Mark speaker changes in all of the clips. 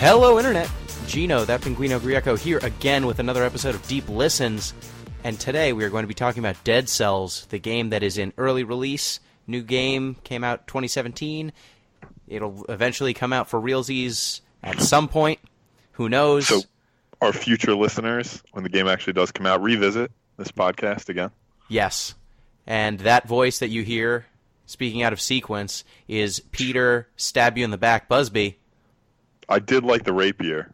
Speaker 1: Hello, Internet. Gino, that Pinguino Grieco here again with another episode of Deep Listens. And today we are going to be talking about Dead Cells, the game that is in early release. New game came out 2017. It'll eventually come out for realsies at some point. Who knows?
Speaker 2: So, our future listeners, when the game actually does come out, revisit this podcast again.
Speaker 1: Yes. And that voice that you hear, speaking out of sequence, is Peter Stab You in the Back Busby.
Speaker 2: I did like the rapier.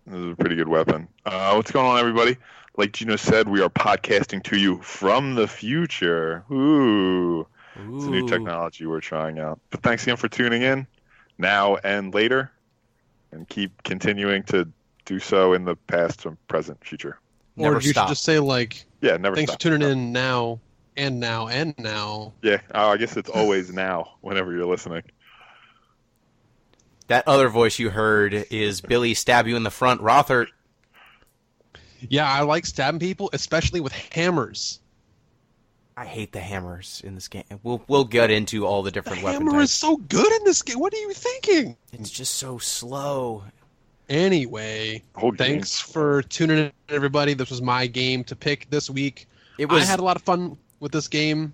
Speaker 2: This is a pretty good weapon. What's going on, everybody? Like Gino said, we are podcasting to you from the future. Ooh. It's a new technology we're trying out. But thanks again for tuning in now and later. And keep continuing to do so in the past and present future.
Speaker 1: Never
Speaker 3: or you
Speaker 1: stop.
Speaker 3: should just say, like,
Speaker 2: Yeah, never
Speaker 3: thanks
Speaker 2: stop.
Speaker 3: for tuning in now, and now, and now.
Speaker 2: Yeah, I guess it's always now, whenever you're listening.
Speaker 1: That other voice you heard is Billy Stab You in the Front Rothert.
Speaker 3: Yeah, I like stabbing people, especially with hammers.
Speaker 1: I hate the hammers in this game. We'll get into all the different
Speaker 3: The
Speaker 1: weapon
Speaker 3: hammer is
Speaker 1: types.
Speaker 3: so good in this game. What are you thinking?
Speaker 1: It's just so slow.
Speaker 3: Anyway,
Speaker 2: Whole
Speaker 3: thanks for tuning in, everybody. This was my game to pick this week.
Speaker 1: It was.
Speaker 3: I had a lot of fun with this game,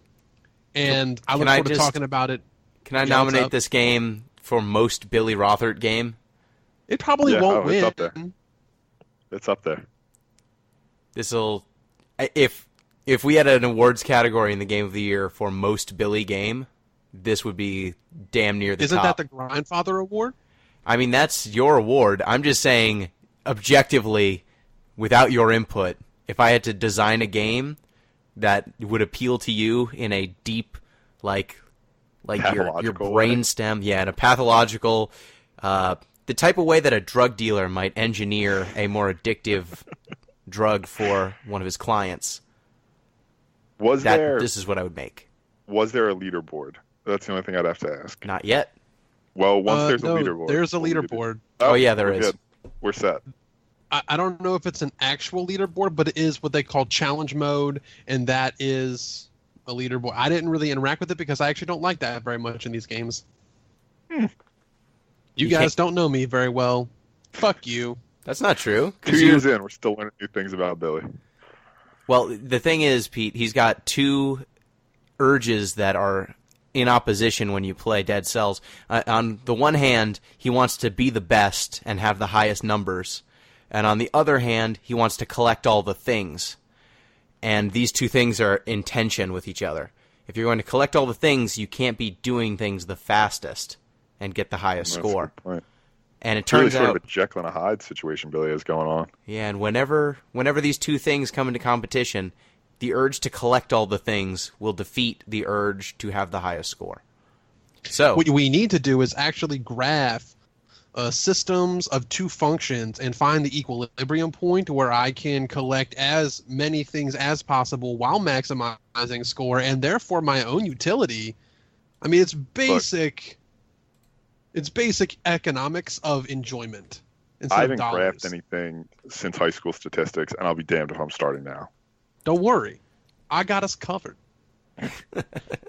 Speaker 3: and I look
Speaker 1: I
Speaker 3: forward to
Speaker 1: just-
Speaker 3: talking about it.
Speaker 1: Can I
Speaker 3: Yeah, what's
Speaker 1: nominate
Speaker 3: up?
Speaker 1: this game for most Billy Rothert game?
Speaker 3: It probably
Speaker 2: Yeah,
Speaker 3: won't
Speaker 2: oh, it's
Speaker 3: win.
Speaker 2: up there. It's up there.
Speaker 1: This'll if we had an awards category in the Game of the Year for most Billy game, this would be damn near the
Speaker 3: Isn't
Speaker 1: top.
Speaker 3: that the Grindfather Award?
Speaker 1: I mean, that's your award. I'm just saying, objectively, without your input, if I had to design a game that would appeal to you in a deep, like your
Speaker 2: Pathological way.
Speaker 1: brainstem, yeah, in a pathological, the type of way that a drug dealer might engineer a more addictive drug for one of his clients. This is what I would make.
Speaker 2: Was there a leaderboard? That's the only thing I'd have to ask.
Speaker 1: Not yet.
Speaker 2: Well, once there's
Speaker 3: No,
Speaker 2: a leaderboard.
Speaker 3: there's a
Speaker 2: we'll do it.
Speaker 3: leaderboard.
Speaker 1: Oh, yeah, there
Speaker 2: we're
Speaker 1: is.
Speaker 2: good. We're set.
Speaker 3: I don't know if it's an actual leaderboard, but it is what they call challenge mode, and that is a leaderboard. I didn't really interact with it because I actually don't like that very much in these games. You
Speaker 1: You
Speaker 3: guys
Speaker 1: can't-
Speaker 3: don't know me very well. Fuck you.
Speaker 1: That's not true. 'cause
Speaker 2: 2
Speaker 1: you-
Speaker 2: years in, we're still learning new things about Billy.
Speaker 1: Well, the thing is, Pete, he's got two urges that are in opposition when you play Dead Cells. On the one hand, he wants to be the best and have the highest numbers. And on the other hand, he wants to collect all the things. And these two things are in tension with each other. If you're going to collect all the things, you can't be doing things the fastest and get the highest
Speaker 2: That's a
Speaker 1: score.
Speaker 2: good point.
Speaker 1: And it
Speaker 2: It's really
Speaker 1: turns
Speaker 2: sort
Speaker 1: out...
Speaker 2: of a Jekyll and a Hyde situation Billy has going on.
Speaker 1: Yeah, and whenever these two things come into competition, the urge to collect all the things will defeat the urge to have the highest score. So,
Speaker 3: What we need to do is actually graph systems of two functions and find the equilibrium point where I can collect as many things as possible while maximizing score and therefore my own utility. I mean, it's basic. It's basic economics of enjoyment.
Speaker 2: I
Speaker 3: Instead
Speaker 2: haven't
Speaker 3: of dollars.
Speaker 2: graphed anything since high school statistics, and I'll be damned if I'm starting now.
Speaker 3: Don't worry, I got us covered.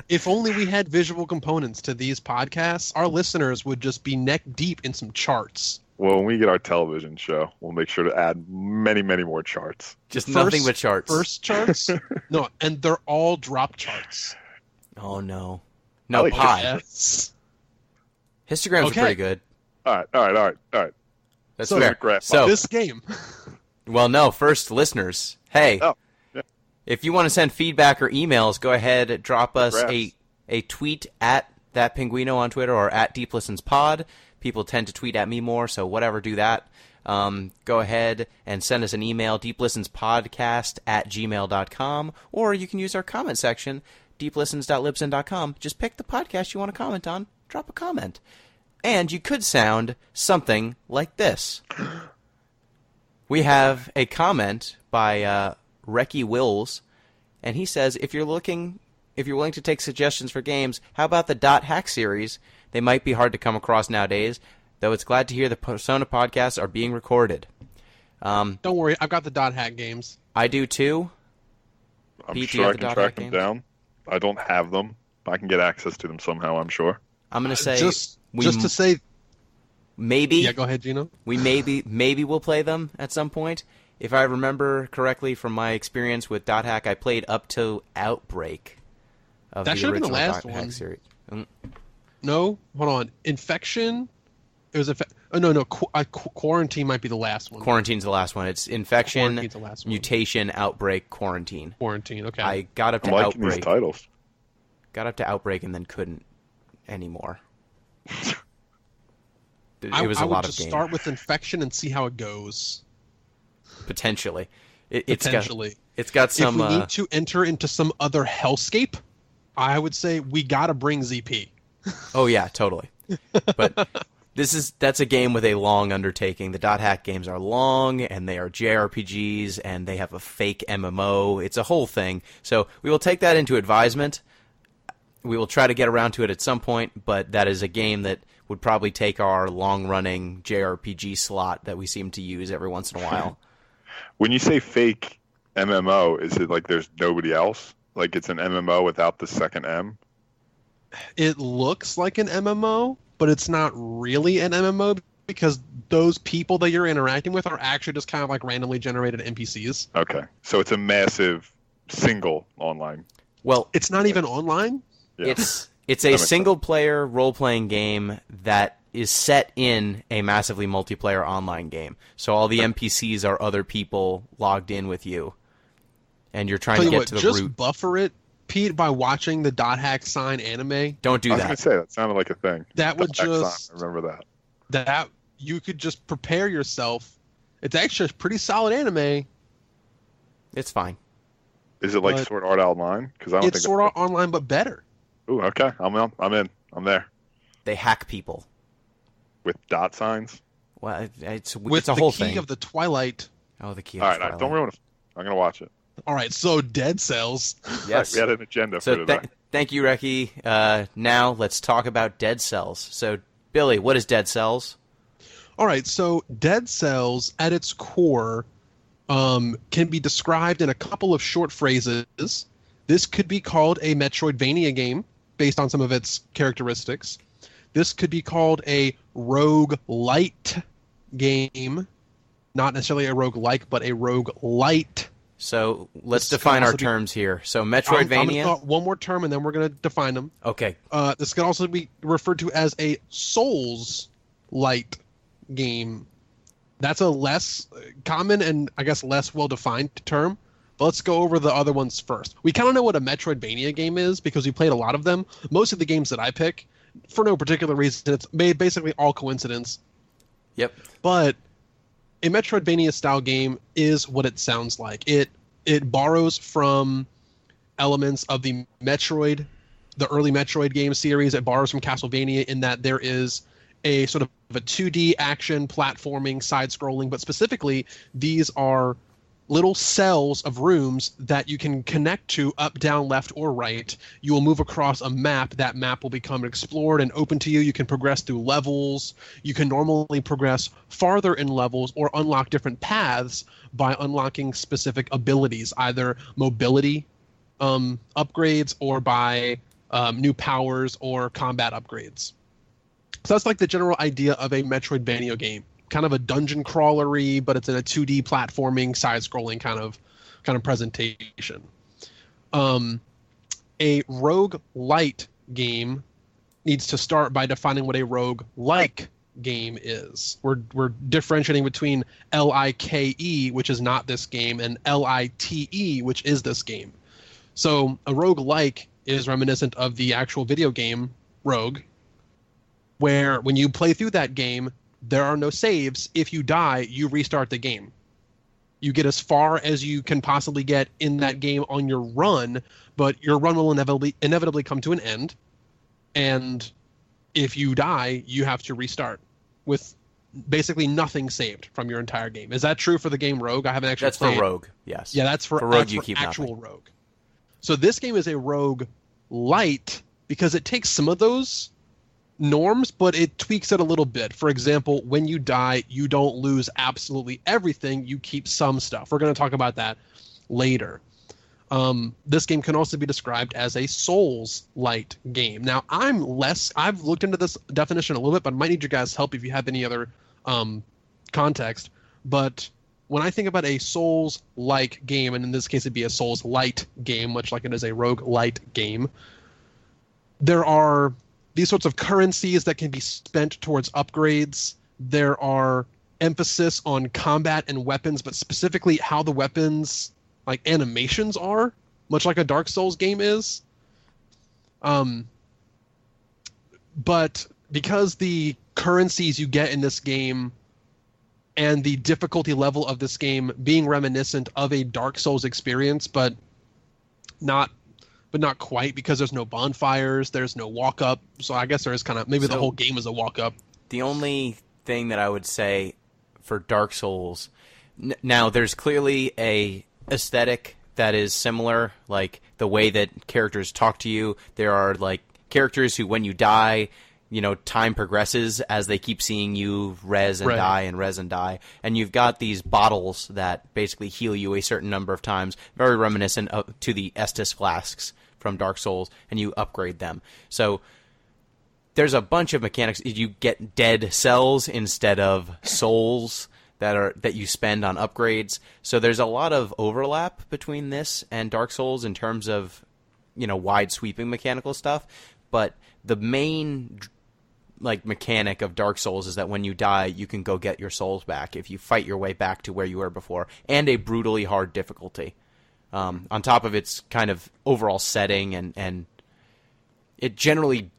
Speaker 3: If only we had visual components to these podcasts, our listeners would just be neck deep in some charts.
Speaker 2: Well, when we get our television show, we'll make sure to add many, many more charts.
Speaker 1: just nothing but charts.
Speaker 3: First charts? No, and they're all drop charts.
Speaker 1: Oh, no.
Speaker 2: I
Speaker 1: No,
Speaker 2: like
Speaker 1: pie.
Speaker 3: Yes.
Speaker 1: Histograms
Speaker 3: Okay.
Speaker 1: are pretty good.
Speaker 2: All right.
Speaker 1: That's
Speaker 3: So,
Speaker 1: fair.
Speaker 2: graph
Speaker 1: So,
Speaker 3: This game.
Speaker 1: well, no, first, listeners. Hey,
Speaker 2: Oh, yeah.
Speaker 1: if you want to send feedback or emails, go ahead, drop us
Speaker 2: Graphs.
Speaker 1: a tweet at that Pinguino on Twitter or at Deep Listens Pod. People tend to tweet at me more, so whatever, do that. Go ahead and send us an email, deeplistenspodcast@gmail.com, or you can use our comment section, deeplistens.libsyn.com. Just pick the podcast you want to comment on, drop a comment. And you could sound something like this. We have a comment by Recky Wills, and he says, if you're willing to take suggestions for games, how about the Dot Hack series? They might be hard to come across nowadays, though it's glad to hear the Persona podcasts are being recorded.
Speaker 3: Don't worry, I've got the dot hack games.
Speaker 1: I do too.
Speaker 2: I'm
Speaker 1: Pete, do
Speaker 2: sure
Speaker 1: you
Speaker 2: I
Speaker 1: have the
Speaker 2: can
Speaker 1: dot
Speaker 2: track
Speaker 1: hack
Speaker 2: them
Speaker 1: games?
Speaker 2: down. I don't have them. I can get access to them somehow, I'm sure.
Speaker 1: I'm going to say
Speaker 3: just
Speaker 1: we
Speaker 3: to say,
Speaker 1: maybe.
Speaker 3: Yeah, go ahead, Gino.
Speaker 1: We maybe we'll play them at some point. If I remember correctly from my experience with Dot Hack, I played up to Outbreak of
Speaker 3: That
Speaker 1: the
Speaker 3: should have been
Speaker 1: original
Speaker 3: the last
Speaker 1: Dot Hack
Speaker 3: one.
Speaker 1: series.
Speaker 3: No, hold on. Infection. It was no. Quarantine might be the last one.
Speaker 1: Quarantine's the last one. It's Infection,
Speaker 3: Quarantine's the last one.
Speaker 1: Mutation, Outbreak, Quarantine.
Speaker 3: Quarantine. Okay.
Speaker 1: I got up to
Speaker 2: I'm liking these
Speaker 1: Outbreak.
Speaker 2: titles.
Speaker 1: Got up to Outbreak and then couldn't anymore. It was
Speaker 3: I
Speaker 1: a
Speaker 3: would
Speaker 1: lot of
Speaker 3: just
Speaker 1: game.
Speaker 3: start with Infection and see how it goes.
Speaker 1: Potentially.
Speaker 3: Potentially.
Speaker 1: It's got some.
Speaker 3: If we need to enter into some other hellscape, I would say we gotta bring ZP.
Speaker 1: Oh yeah, totally. But that's a game with a long undertaking. The Dot Hack games are long, and they are JRPGs, and they have a fake MMO. It's a whole thing. So we will take that into advisement. We will try to get around to it at some point, but that is a game that would probably take our long-running JRPG slot that we seem to use every once in a while.
Speaker 2: When you say fake MMO, is it like there's nobody else? Like it's an MMO without the second M?
Speaker 3: It looks like an MMO, but it's not really an MMO because those people that you're interacting with are actually just kind of like randomly generated NPCs.
Speaker 2: Okay. So it's a massive single online.
Speaker 1: Well,
Speaker 3: It's not even online.
Speaker 2: Yeah.
Speaker 1: it's a single-player role-playing game that is set in a massively multiplayer online game. So all the NPCs are other people logged in with you, and you're trying
Speaker 3: Tell
Speaker 1: to
Speaker 3: you
Speaker 1: get
Speaker 3: what,
Speaker 1: to the
Speaker 3: just
Speaker 1: root.
Speaker 3: buffer it, Pete, by watching the Dot Hack sign anime.
Speaker 1: Don't do
Speaker 2: I was going
Speaker 1: that.
Speaker 2: to say, that sounded like a thing.
Speaker 3: That would
Speaker 2: Exxon,
Speaker 3: just
Speaker 2: I remember that.
Speaker 3: that you could just prepare yourself. It's actually a pretty solid anime.
Speaker 1: It's fine.
Speaker 2: Is it like
Speaker 3: But
Speaker 2: Sword Art Online? Because I don't
Speaker 3: It's
Speaker 2: think
Speaker 3: sort of online, but better.
Speaker 2: Ooh, okay. I'm in. I'm there.
Speaker 1: They hack people.
Speaker 2: With dot signs.
Speaker 1: Well, it's
Speaker 3: With
Speaker 1: a
Speaker 3: the
Speaker 1: whole
Speaker 3: key
Speaker 1: thing.
Speaker 3: of the Twilight.
Speaker 1: Oh, the key.
Speaker 2: All
Speaker 1: of
Speaker 2: right,
Speaker 1: Twilight.
Speaker 2: don't ruin it. I'm going to watch it.
Speaker 3: All right, so Dead Cells.
Speaker 1: Yes.
Speaker 2: We had an agenda for
Speaker 1: So
Speaker 2: today.
Speaker 1: thank you, Reki. Now let's talk about Dead Cells. So, Billy, what is Dead Cells?
Speaker 3: All right, so Dead Cells at its core can be described in a couple of short phrases. This could be called a Metroidvania game based on some of its characteristics. This could be called a roguelite game, not necessarily a roguelike, but a roguelite.
Speaker 1: So let's
Speaker 3: This
Speaker 1: define
Speaker 3: could
Speaker 1: our
Speaker 3: also be-
Speaker 1: terms here. So
Speaker 3: I'm
Speaker 1: Metroidvania.
Speaker 3: gonna one more term, and then we're going to define them.
Speaker 1: Okay.
Speaker 3: This could also be referred to as a Souls-light game. That's a less common and I guess less well-defined term. But let's go over the other ones first. We kind of know what a Metroidvania game is because we played a lot of them. Most of the games that I pick, for no particular reason, it's basically all coincidence.
Speaker 1: Yep.
Speaker 3: But a Metroidvania style game is what it sounds like. It borrows from elements of the early Metroid game series. It borrows from Castlevania in that there is a sort of a 2D action platforming side-scrolling, but specifically these are little cells of rooms that you can connect to up, down, left, or right. You will move across a map. That map will become explored and open to you. You can progress through levels. You can normally progress farther in levels or unlock different paths by unlocking specific abilities, either mobility upgrades or by new powers or combat upgrades. So that's like the general idea of a Metroidvania game. Kind of a dungeon crawlery, but it's in a 2D platforming, side-scrolling kind of presentation. A roguelite game needs to start by defining what a roguelike game is. We're differentiating between Like, which is not this game, and Lite, which is this game. So a roguelike is reminiscent of the actual video game Rogue, where when you play through that game, there are no saves. If you die, you restart the game. You get as far as you can possibly get in that game on your run, but your run will inevitably come to an end. And if you die, you have to restart with basically nothing saved from your entire game. Is that true for the game Rogue? I haven't actually
Speaker 1: That's
Speaker 3: played.
Speaker 1: for Rogue, yes.
Speaker 3: Yeah, that's for
Speaker 1: Rogue,
Speaker 3: that's
Speaker 1: you
Speaker 3: for
Speaker 1: keep
Speaker 3: actual
Speaker 1: nothing.
Speaker 3: Rogue. So this game is a Rogue light because it takes some of those norms, but it tweaks it a little bit. For example, when you die, you don't lose absolutely everything. You keep some stuff. We're going to talk about that later. This game can also be described as a Souls-light game. Now, I've looked into this definition a little bit, but I might need your guys' help if you have any other context. But when I think about a Souls-like game, and in this case it'd be a Souls-light game, much like it is a rogue-light game, there are these sorts of currencies that can be spent towards upgrades. There are emphasis on combat and weapons, but specifically how the weapons, like animations, are, much like a Dark Souls game is. But because the currencies you get in this game and the difficulty level of this game being reminiscent of a Dark Souls experience, but not quite, because there's no bonfires, there's no walk up. So I guess there is kind of, maybe the whole game is a walk up.
Speaker 1: The only thing that I would say for Dark Souls, now there's clearly a aesthetic that is similar, like the way that characters talk to you. There are like characters who, when you die, time progresses as they keep seeing you res and die and res and die. And you've got these bottles that basically heal you a certain number of times, very reminiscent to the Estus flasks from Dark Souls, and you upgrade them. So there's a bunch of mechanics. You get dead cells instead of souls that you spend on upgrades. So there's a lot of overlap between this and Dark Souls in terms of, wide sweeping mechanical stuff. But the main mechanic of Dark Souls is that when you die, you can go get your souls back if you fight your way back to where you were before, and a brutally hard difficulty. On top of its kind of overall setting, and it generally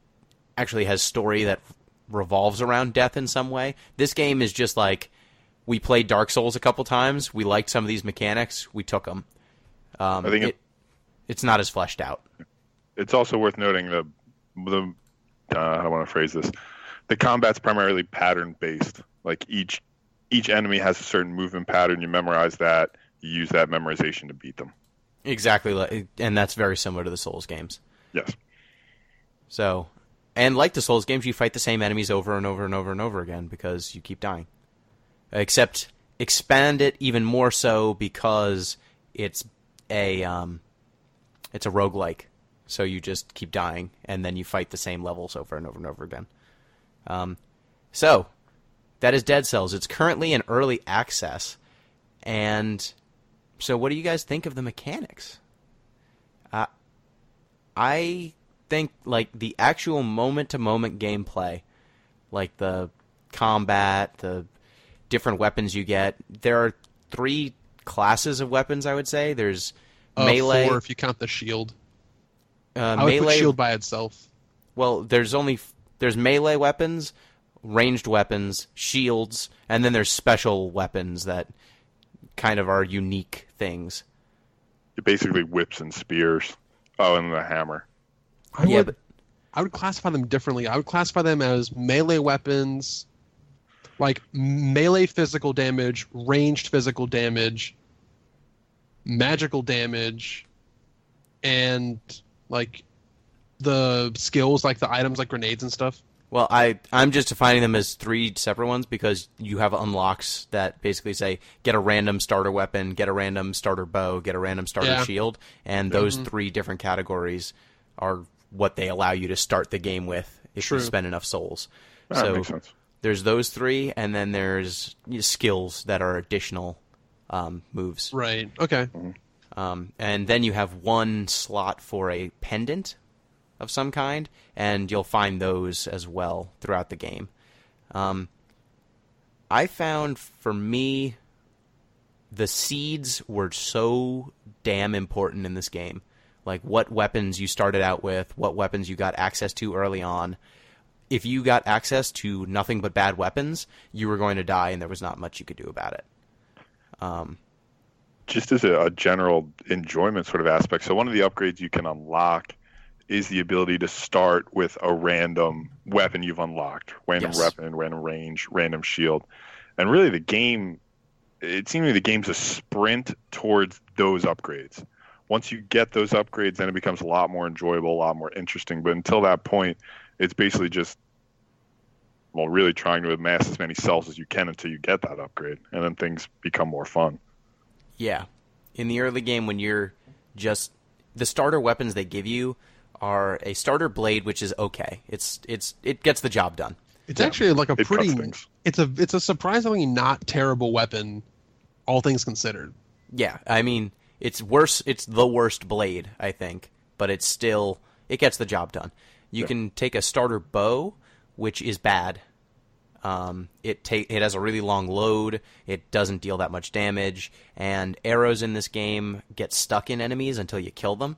Speaker 1: actually has story that revolves around death in some way. This game is just like, we played Dark Souls a couple times, we liked some of these mechanics, we took them. I think it's not as fleshed out.
Speaker 2: It's also worth noting how do I want to phrase this? The combat's primarily pattern based. Like each enemy has a certain movement pattern. You memorize that. You use that memorization to beat them.
Speaker 1: Exactly, and that's very similar to the Souls games.
Speaker 2: Yes.
Speaker 1: So, and like the Souls games, you fight the same enemies over and over and over and over again because you keep dying. Except expand it even more so because it's a roguelike. So you just keep dying, and then you fight the same levels over and over and over again. So, that is Dead Cells. It's currently in early access. And so what do you guys think of the mechanics? I think, the actual moment-to-moment gameplay, like the combat, the different weapons you get, there are 3 classes of weapons, I would say. There's melee.
Speaker 3: 4 if you count the shield.
Speaker 1: I
Speaker 3: would put shield by itself.
Speaker 1: Well, there's melee weapons, ranged weapons, shields, and then there's special weapons that kind of are unique things.
Speaker 2: Basically whips and spears. Oh, and the hammer.
Speaker 3: I would classify them differently. I would classify them as melee weapons, like melee physical damage, ranged physical damage, magical damage, and the skills, like the items like grenades and stuff.
Speaker 1: Well, I'm just defining them as 3 separate ones because you have unlocks that basically say get a random starter weapon, get a random starter bow, get a random starter shield, and those 3 different categories are what they allow you to start the game with if you spend enough souls.
Speaker 2: That makes sense.
Speaker 1: There's those 3, and then there's skills that are additional moves.
Speaker 3: Right. Okay.
Speaker 1: And then you have 1 slot for a pendant of some kind, and you'll find those as well throughout the game. I found, for me, the seeds were so damn important in this game. Like, what weapons you started out with, what weapons you got access to early on. If you got access to nothing but bad weapons, you were going to die, and there was not much you could do about it.
Speaker 2: Just as a general enjoyment sort of aspect, so one of the upgrades you can unlock is the ability to start with a random weapon you've unlocked. Random weapon, random range, random shield. And really it seems like the game's a sprint towards those upgrades. Once you get those upgrades, then it becomes a lot more enjoyable, a lot more interesting. But until that point, it's basically just, really trying to amass as many cells as you can until you get that upgrade. And then things become more fun.
Speaker 1: Yeah. In the early game, when you're just the starter weapons they give you are a starter blade, which is okay. It gets the job done.
Speaker 3: It's actually like it's a surprisingly not terrible weapon, all things considered.
Speaker 1: Yeah, I mean, it's worse. It's the worst blade, I think, but it gets the job done. You can take a starter bow, which is bad. It has a really long load. It doesn't deal that much damage, and arrows in this game get stuck in enemies until you kill them.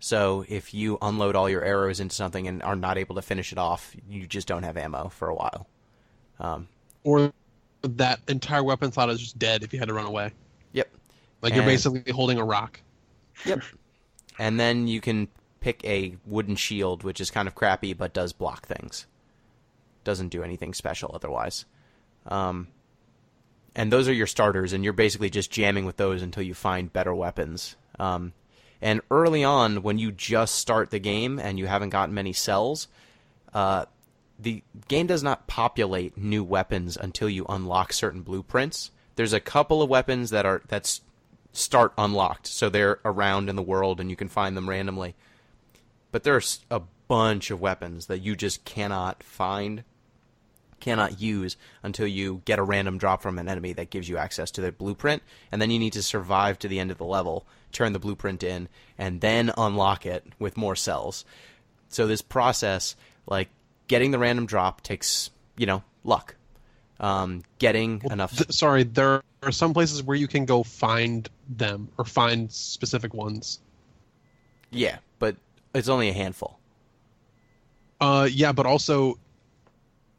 Speaker 1: So if you unload all your arrows into something and are not able to finish it off, you just don't have ammo for a while.
Speaker 3: Or that entire weapon slot is just dead if you had to run away.
Speaker 1: Yep.
Speaker 3: Like you're basically holding a rock.
Speaker 1: Yep. And then you can pick a wooden shield, which is kind of crappy, but does block things. Doesn't do anything special otherwise. And those are your starters, and you're basically just jamming with those until you find better weapons. And early on, when you just start the game and you haven't gotten many cells, the game does not populate new weapons until you unlock certain blueprints. There's a couple of weapons that start unlocked, so they're around in the world and you can find them randomly. But there's a bunch of weapons that you just cannot find, cannot use until you get a random drop from an enemy that gives you access to the blueprint, and then you need to survive to the end of the level, turn the blueprint in, and then unlock it with more cells. So this process, like getting the random drop, takes, luck. Getting enough...
Speaker 3: there are some places where you can go find them, or find specific ones.
Speaker 1: Yeah, but it's only a handful.
Speaker 3: Yeah, but also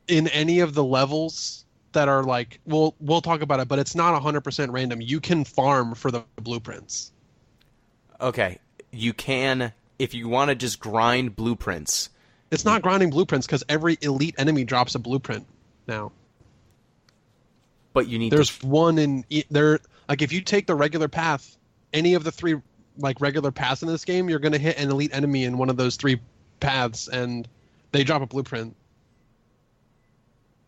Speaker 3: in any of the levels that are like, we'll talk about it, but it's not 100% random. You can farm for the blueprints.
Speaker 1: Okay, you can, if you want to just grind blueprints.
Speaker 3: It's not grinding blueprints because every elite enemy drops a blueprint now.
Speaker 1: But you need
Speaker 3: There's one in there. Like if you take the regular path, any of the three like regular paths in this game, you're going to hit an elite enemy in one of those three paths, and they drop a blueprint.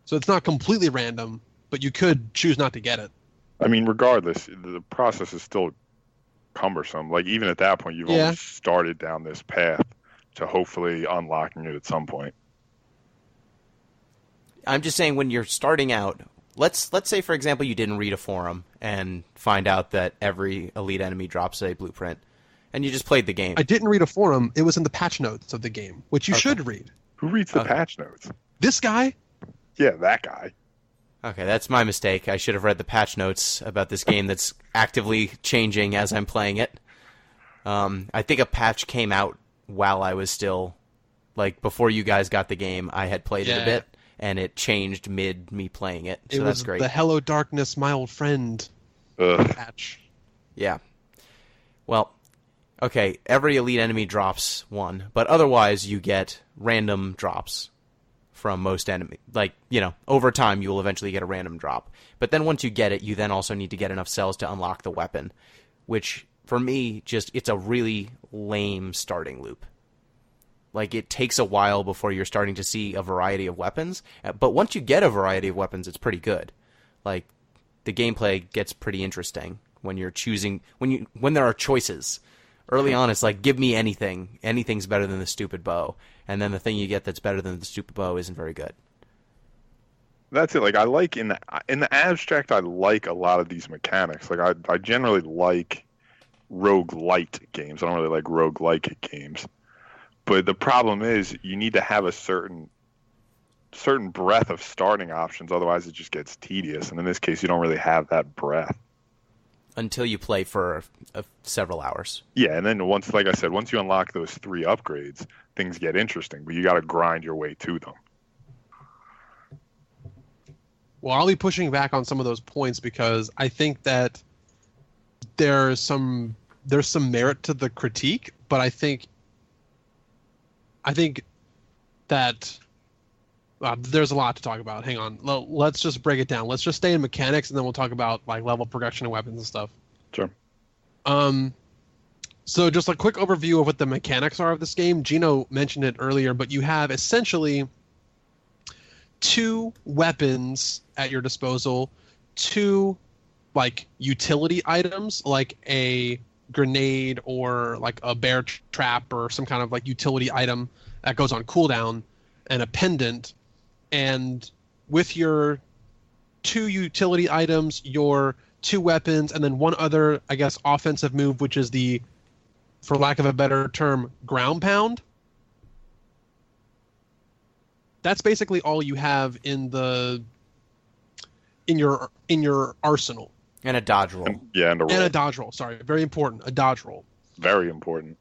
Speaker 3: So it's not completely random, but you could choose not to get it.
Speaker 2: I mean, regardless, the process is still cumbersome. Like even at that point, you've only started down this path to hopefully unlocking it at some point.
Speaker 1: I'm just saying, when you're starting out, let's say, for example, you didn't read a forum and find out that every elite enemy drops a blueprint, and you just played the game.
Speaker 3: I didn't read a forum. It was in the patch notes of the game, which you should read.
Speaker 2: Who reads the patch notes?
Speaker 3: This guy?
Speaker 2: Yeah, that guy.
Speaker 1: Okay, that's my mistake. I should have read the patch notes about this game that's actively changing as I'm playing it. I think a patch came out while I was still, like, before you guys got the game. I had played it a bit, and it changed mid me playing it. So that's great.
Speaker 3: The Hello Darkness, my old friend patch.
Speaker 1: Yeah. Well, okay, every elite enemy drops one, but otherwise you get random drops from most enemies. Like, over time you will eventually get a random drop. But then once you get it, you then also need to get enough cells to unlock the weapon, which, for me, it's a really lame starting loop. Like, it takes a while before you're starting to see a variety of weapons, but once you get a variety of weapons, it's pretty good. Like, the gameplay gets pretty interesting when you're choosing, when there are choices. Early on, it's like, give me anything. Anything's better than the stupid bow. And then the thing you get that's better than the stupid bow isn't very good.
Speaker 2: That's it. Like, I like, in the abstract, I like a lot of these mechanics. Like, I generally like roguelite games. I don't really like roguelike games. But the problem is, you need to have a certain breadth of starting options, otherwise it just gets tedious. And in this case, you don't really have that breadth.
Speaker 1: Until you play for several hours.
Speaker 2: Yeah, and then once you unlock those 3 upgrades, things get interesting, but you got to grind your way to them.
Speaker 3: Well, I'll be pushing back on some of those points because I think that there's some merit to the critique, but I think that there's a lot to talk about. Hang on. Let's just break it down. Let's just stay in mechanics, and then we'll talk about like level progression and weapons and stuff.
Speaker 2: Sure.
Speaker 3: So just a quick overview of what the mechanics are of this game. Gino mentioned it earlier, but you have essentially 2 weapons at your disposal, 2 like utility items, like a grenade or like a bear trap or some kind of like utility item that goes on cooldown, and a pendant. And with your 2 utility items, your 2 weapons, and then one other, I guess, offensive move, which is the, for lack of a better term, ground pound. That's basically all you have in your arsenal.
Speaker 1: And a dodge roll.
Speaker 2: And a roll.
Speaker 3: And a dodge roll. Sorry, very important. A dodge roll.
Speaker 2: Very important.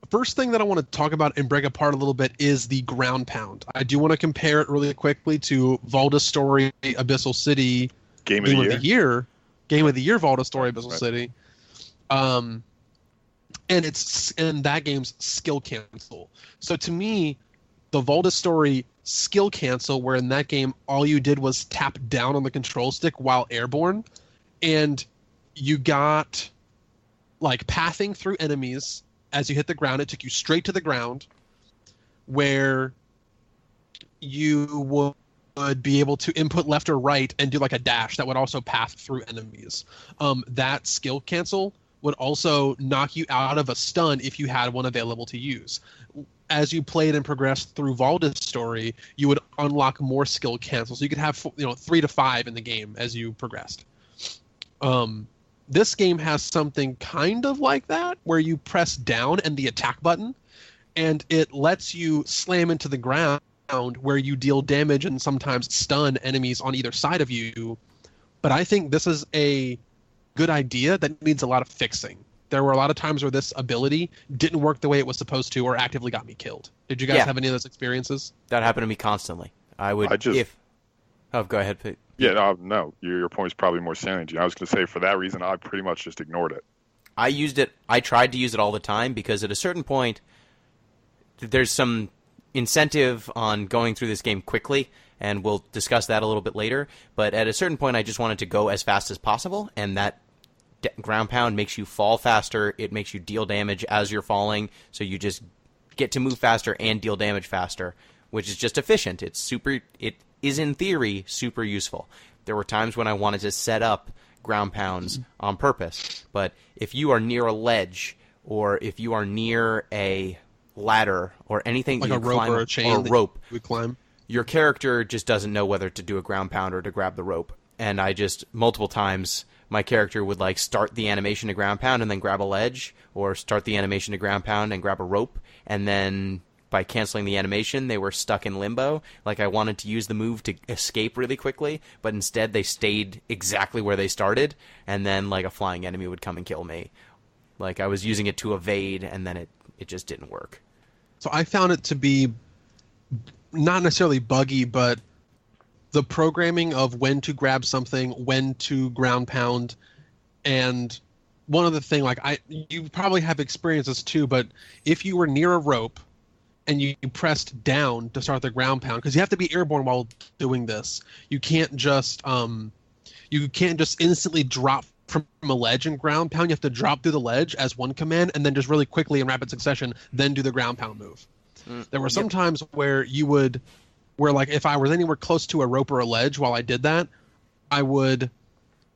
Speaker 3: First thing that I want to talk about and break apart a little bit is the ground pound. I do want to compare it really quickly to Valda's Story, Abyssal City,
Speaker 2: Game of the Year.
Speaker 3: Game of the Year, Valda's Story, Abyssal City. And that game's skill cancel. So to me, the Valda's Story skill cancel, where in that game all you did was tap down on the control stick while airborne, and you got like pathing through enemies. As you hit the ground, it took you straight to the ground, where you would be able to input left or right and do like a dash that would also path through enemies. That skill cancel would also knock you out of a stun if you had one available to use. As you played and progressed through Valda's Story, you would unlock more skill cancels. So you could have 3 to 5 in the game as you progressed. This game has something kind of like that, where you press down and the attack button, and it lets you slam into the ground, where you deal damage and sometimes stun enemies on either side of you. But I think this is a good idea that needs a lot of fixing. There were a lot of times where this ability didn't work the way it was supposed to, or actively got me killed. Did you guys have any of those experiences?
Speaker 1: That happened to me constantly. Oh, go ahead, Pete.
Speaker 2: Yeah, no. Your point is probably more salient. I was going to say, for that reason, I pretty much just ignored it.
Speaker 1: I used it. I tried to use it all the time because at a certain point, there's some incentive on going through this game quickly, and we'll discuss that a little bit later. But at a certain point, I just wanted to go as fast as possible, and that ground pound makes you fall faster. It makes you deal damage as you're falling, so you just get to move faster and deal damage faster, which is just efficient. It is in theory super useful. There were times when I wanted to set up ground pounds on purpose, but if you are near a ledge, or if you are near a ladder, or anything
Speaker 3: like
Speaker 1: that
Speaker 3: a rope
Speaker 1: climb,
Speaker 3: or a chain,
Speaker 1: or a rope,
Speaker 3: we climb,
Speaker 1: your character just doesn't know whether to do a ground pound or to grab the rope. And I just, multiple times, my character would like start the animation to ground pound and then grab a ledge, or start the animation to ground pound and grab a rope, and then by canceling the animation, they were stuck in limbo. Like, I wanted to use the move to escape really quickly, but instead they stayed exactly where they started, and then, like, a flying enemy would come and kill me. Like, I was using it to evade, and then it just didn't work.
Speaker 3: So I found it to be not necessarily buggy, but the programming of when to grab something, when to ground pound, and one other thing, like, you probably have experiences too, but if you were near a rope, and you pressed down to start the ground pound, because you have to be airborne while doing this. You can't just instantly drop from a ledge and ground pound. You have to drop through the ledge as one command, and then just really quickly in rapid succession, then do the ground pound move. There were some times where like if I was anywhere close to a rope or a ledge while I did that, I would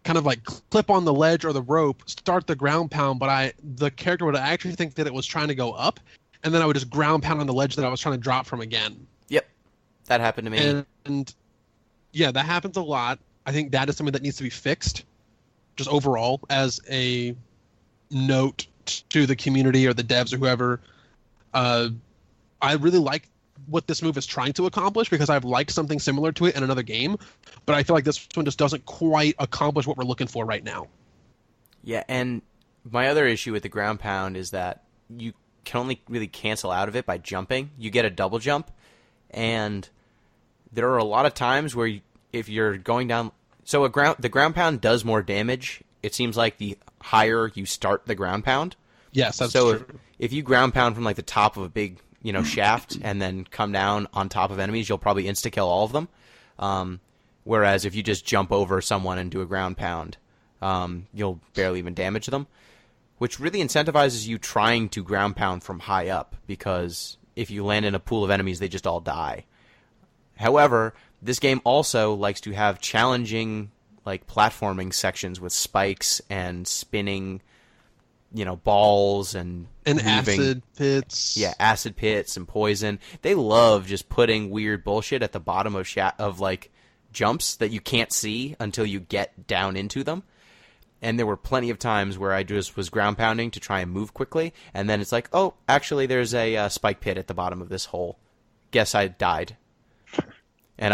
Speaker 3: kind of like clip on the ledge or the rope, start the ground pound, but the character would actually think that it was trying to go up, and then I would just ground pound on the ledge that I was trying to drop from again.
Speaker 1: Yep. That happened to me.
Speaker 3: And yeah, that happens a lot. I think that is something that needs to be fixed, just overall, as a note to the community or the devs or whoever. I really like what this move is trying to accomplish, because I've liked something similar to it in another game, but I feel like this one just doesn't quite accomplish what we're looking for right now.
Speaker 1: Yeah, and my other issue with the ground pound is that you can only really cancel out of it by jumping. You get a double jump, and there are a lot of times where if you're going down... So the ground pound does more damage, it seems like, the higher you start the ground pound.
Speaker 3: Yes, that's true.
Speaker 1: So if you ground pound from like the top of a big shaft and then come down on top of enemies, you'll probably insta-kill all of them. Whereas if you just jump over someone and do a ground pound, you'll barely even damage them, which really incentivizes you trying to ground pound from high up, because if you land in a pool of enemies, they just all die. However, this game also likes to have challenging, like, platforming sections with spikes and spinning, balls and moving.
Speaker 3: acid pits.
Speaker 1: Yeah, acid pits and poison. They love just putting weird bullshit at the bottom of like jumps that you can't see until you get down into them. And there were plenty of times where I just was ground pounding to try and move quickly, and then it's like, oh, actually there's a spike pit at the bottom of this hole. Guess I died. And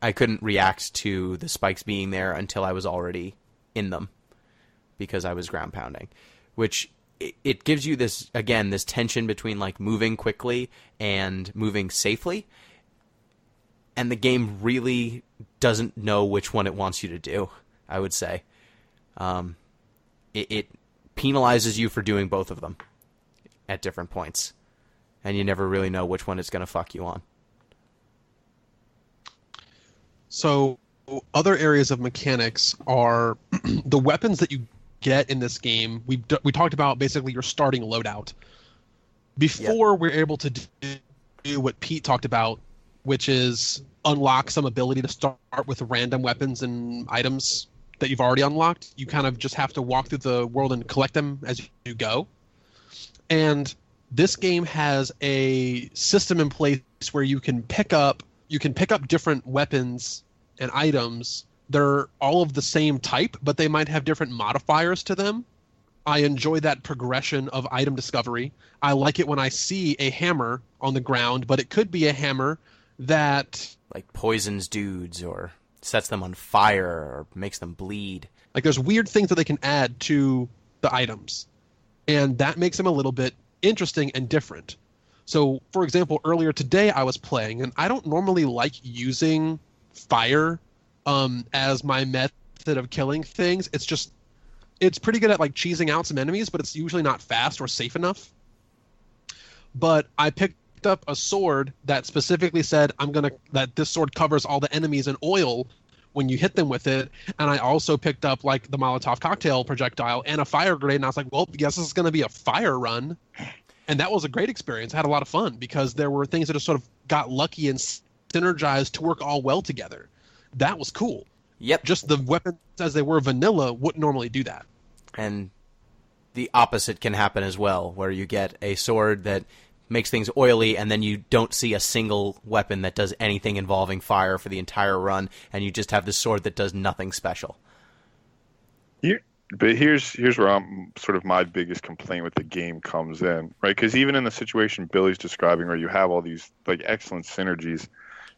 Speaker 1: I couldn't react to the spikes being there until I was already in them because I was ground pounding. Which it gives you this tension between like moving quickly and moving safely. And the game really doesn't know which one it wants you to do, I would say. It penalizes you for doing both of them at different points. And you never really know which one it's going to fuck you on.
Speaker 3: So other areas of mechanics are the weapons that you get in this game. We talked about basically your starting loadout. Before we're able to do what Pete talked about, which is unlock some ability to start with random weapons and items that you've already unlocked. You kind of just have to walk through the world and collect them as you go. And this game has a system in place where you can pick up different weapons and items. They're all of the same type, but they might have different modifiers to them. I enjoy that progression of item discovery. I like it when I see a hammer on the ground, but it could be a hammer that
Speaker 1: like poisons dudes or sets them on fire or makes them bleed.
Speaker 3: Like there's weird things that they can add to the items, and that makes them a little bit interesting and different. So, for example, earlier today I was playing, and I don't normally like using fire as my method of killing things. It's pretty good at like cheesing out some enemies, but it's usually not fast or safe enough. But I picked up a sword that specifically said that this sword covers all the enemies in oil when you hit them with it, and I also picked up like the Molotov cocktail projectile and a fire grenade, and I was like, well, guess this is going to be a fire run. And that was a great experience. I had a lot of fun because there were things that just sort of got lucky and synergized to work all well together. That was cool.
Speaker 1: Yep.
Speaker 3: Just the weapons as they were vanilla wouldn't normally do that.
Speaker 1: And the opposite can happen as well, where you get a sword that makes things oily, and then you don't see a single weapon that does anything involving fire for the entire run, and you just have this sword that does nothing special.
Speaker 2: But here's where sort of my biggest complaint with the game comes in, right? Because even in the situation Billy's describing, where you have all these like excellent synergies,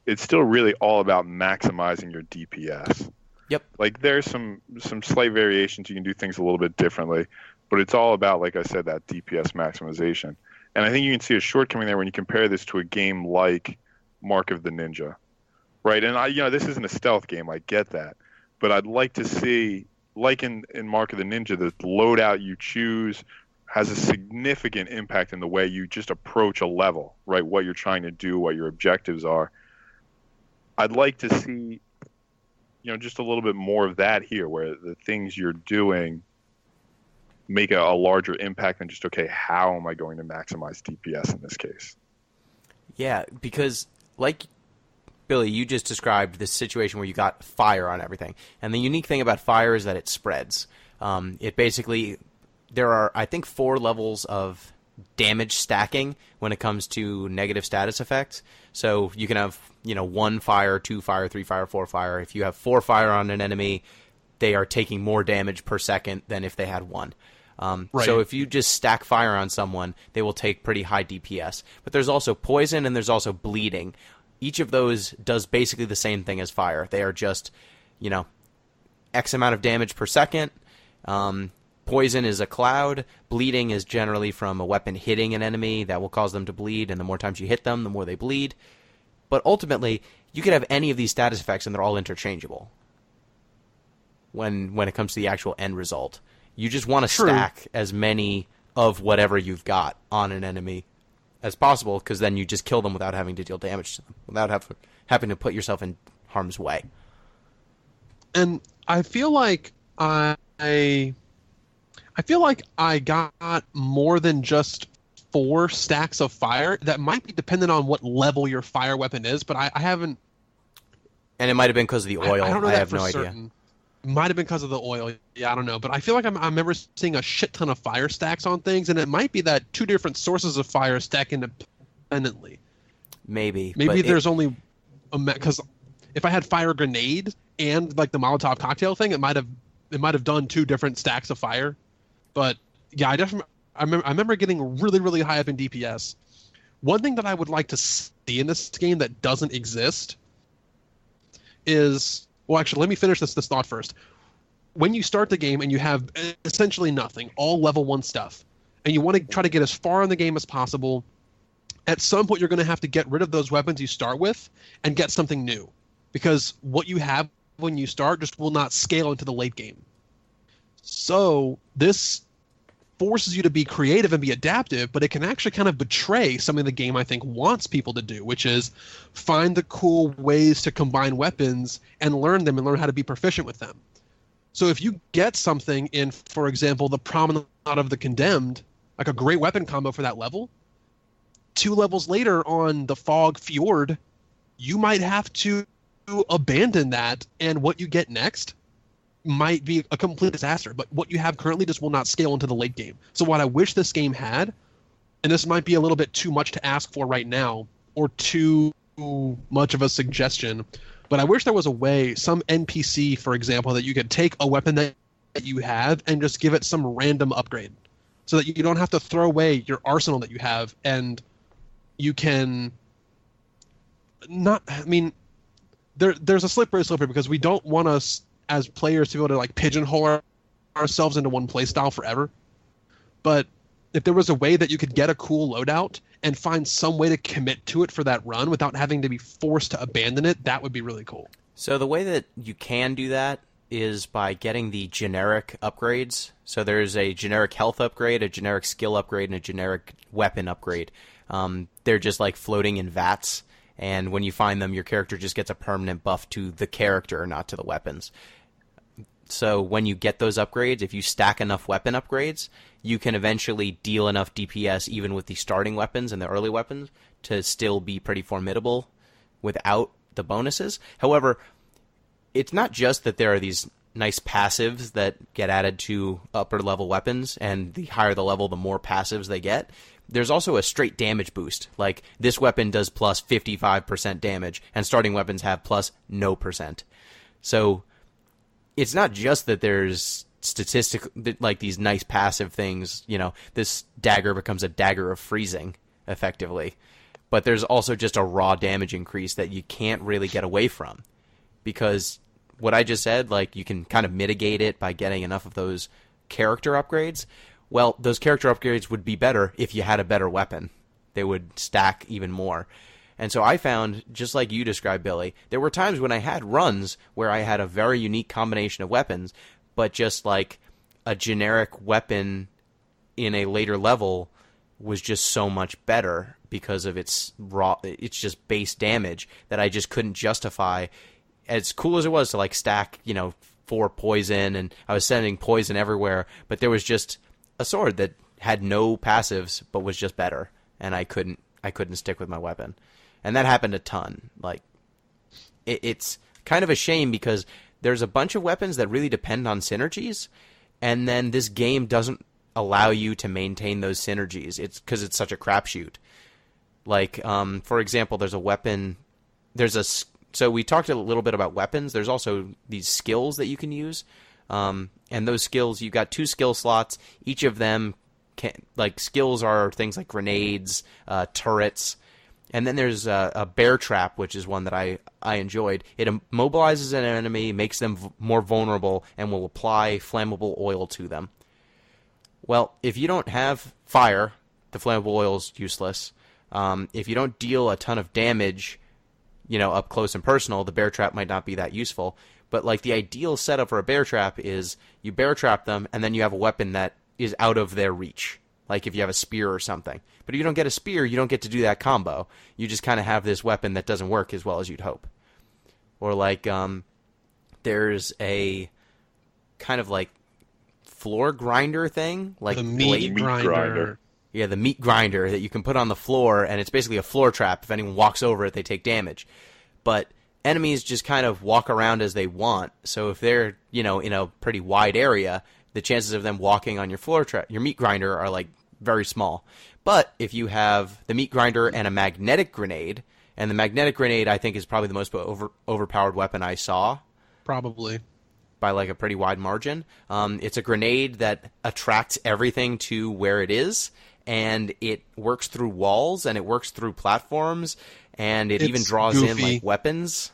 Speaker 2: it's still really all about maximizing your DPS.
Speaker 1: Yep.
Speaker 2: Like there's some slight variations. You can do things a little bit differently, but it's all about, like I said, that DPS maximization. And I think you can see a shortcoming there when you compare this to a game like Mark of the Ninja, right? And this isn't a stealth game, I get that, but I'd like to see, like in Mark of the Ninja, the loadout you choose has a significant impact in the way you just approach a level, right? What you're trying to do, what your objectives are. I'd like to see, just a little bit more of that here, where the things you're doing make a larger impact than just, okay, how am I going to maximize DPS in this case? Yeah,
Speaker 1: because like Billy, you just described this situation where you got fire on everything. And the unique thing about fire is that it spreads. It basically, there are, I think, 4 levels of damage stacking when it comes to negative status effects. So you can have, 1 fire, 2 fire, 3 fire, 4 fire. If you have 4 fire on an enemy, they are taking more damage per second than if they had 1.
Speaker 3: Right.
Speaker 1: So if you just stack fire on someone, they will take pretty high DPS. But there's also poison and there's also bleeding. Each of those does basically the same thing as fire. They are just, X amount of damage per second. Poison is a cloud. Bleeding is generally from a weapon hitting an enemy that will cause them to bleed, and the more times you hit them, the more they bleed. But ultimately, you could have any of these status effects, and they're all interchangeable when it comes to the actual end result. You just want to stack as many of whatever you've got on an enemy as possible, because then you just kill them without having to deal damage to them, without having to put yourself in harm's way.
Speaker 3: And I feel like I got more than just 4 stacks of fire. That might be dependent on what level your fire weapon is, but I haven't.
Speaker 1: And it might have been because of the oil.
Speaker 3: I don't know
Speaker 1: I
Speaker 3: that
Speaker 1: have
Speaker 3: for
Speaker 1: no
Speaker 3: certain.
Speaker 1: idea.
Speaker 3: might have been because of the oil. Yeah, I don't know. But I feel like I remember seeing a shit ton of fire stacks on things, and it might be that two different sources of fire stack independently.
Speaker 1: Maybe
Speaker 3: There's only because if I had fire grenade and like the Molotov cocktail thing, it might have done two different stacks of fire. But yeah, I remember getting really, really high up in DPS. One thing that I would like to see in this game that doesn't exist is, well, actually, let me finish this thought first. When you start the game and you have essentially nothing, all level 1 stuff, and you want to try to get as far in the game as possible, at some point you're going to have to get rid of those weapons you start with and get something new, because what you have when you start just will not scale into the late game. So this forces you to be creative and be adaptive, but it can actually kind of betray something the game I think wants people to do, which is find the cool ways to combine weapons and learn them and learn how to be proficient with them. So if you get something in, for example, the Promenade of the Condemned, like a great weapon combo for that level, 2 levels later on the Fog Fjord, you might have to abandon that, and what you get next might be a complete disaster. But what you have currently just will not scale into the late game. So what I wish this game had, and this might be a little bit too much to ask for right now, or too much of a suggestion, but I wish there was a way, some NPC, for example, that you could take a weapon that you have and just give it some random upgrade, so that you don't have to throw away your arsenal that you have, and you can not, I mean, there's a slippery slope here, because we don't want us as players to be able to like pigeonhole ourselves into one playstyle forever. But if there was a way that you could get a cool loadout and find some way to commit to it for that run without having to be forced to abandon it, that would be really cool.
Speaker 1: So the way that you can do that is by getting the generic upgrades. So there's a generic health upgrade, a generic skill upgrade, and a generic weapon upgrade. They're just like floating in vats, and when you find them, your character just gets a permanent buff to the character, not to the weapons. So when you get those upgrades, if you stack enough weapon upgrades, you can eventually deal enough DPS even with the starting weapons and the early weapons to still be pretty formidable without the bonuses. However, it's not just that there are these nice passives that get added to upper level weapons, and the higher the level, the more passives they get. There's also a straight damage boost. Like, this weapon does plus 55% damage, and starting weapons have plus no percent. So it's not just that there's like these nice passive things, you know, this dagger becomes a dagger of freezing, effectively. But there's also just a raw damage increase that you can't really get away from. Because what I just said, like, you can kind of mitigate it by getting enough of those character upgrades. Well, those character upgrades would be better if you had a better weapon. They would stack even more. And so I found, just like you described, Billy, there were times when I had runs where I had a very unique combination of weapons, but just like a generic weapon in a later level was just so much better because of its just base damage that I just couldn't justify. As cool as it was to like stack, 4 poison, and I was sending poison everywhere, but there was just a sword that had no passives but was just better, and I couldn't stick with my weapon. And that happened a ton. Like, it's kind of a shame because there's a bunch of weapons that really depend on synergies, and then this game doesn't allow you to maintain those synergies. It's because it's such a crapshoot. Like, for example, there's a weapon. So we talked a little bit about weapons. There's also these skills that you can use, and those skills, you've got 2 skill slots. Each of them skills are things like grenades, turrets. And then there's a bear trap, which is one that I enjoyed. It immobilizes an enemy, makes them more vulnerable, and will apply flammable oil to them. Well, if you don't have fire, the flammable oil is useless. If you don't deal a ton of damage, up close and personal, the bear trap might not be that useful. But like the ideal setup for a bear trap is you bear trap them, and then you have a weapon that is out of their reach. Like if you have a spear or something. But if you don't get a spear, you don't get to do that combo. You just kind of have this weapon that doesn't work as well as you'd hope. Or like, there's a kind of like floor grinder thing. Like
Speaker 3: the meat grinder.
Speaker 1: Yeah, the meat grinder that you can put on the floor, and it's basically a floor trap. If anyone walks over it, they take damage. But enemies just kind of walk around as they want. So if they're, in a pretty wide area, the chances of them walking on your your meat grinder are like very small. But if you have the meat grinder and a magnetic grenade, and the magnetic grenade I think is probably the most overpowered weapon I saw.
Speaker 3: Probably.
Speaker 1: By like a pretty wide margin. It's a grenade that attracts everything to where it is, and it works through walls, and it works through platforms, and it's even draws in like weapons.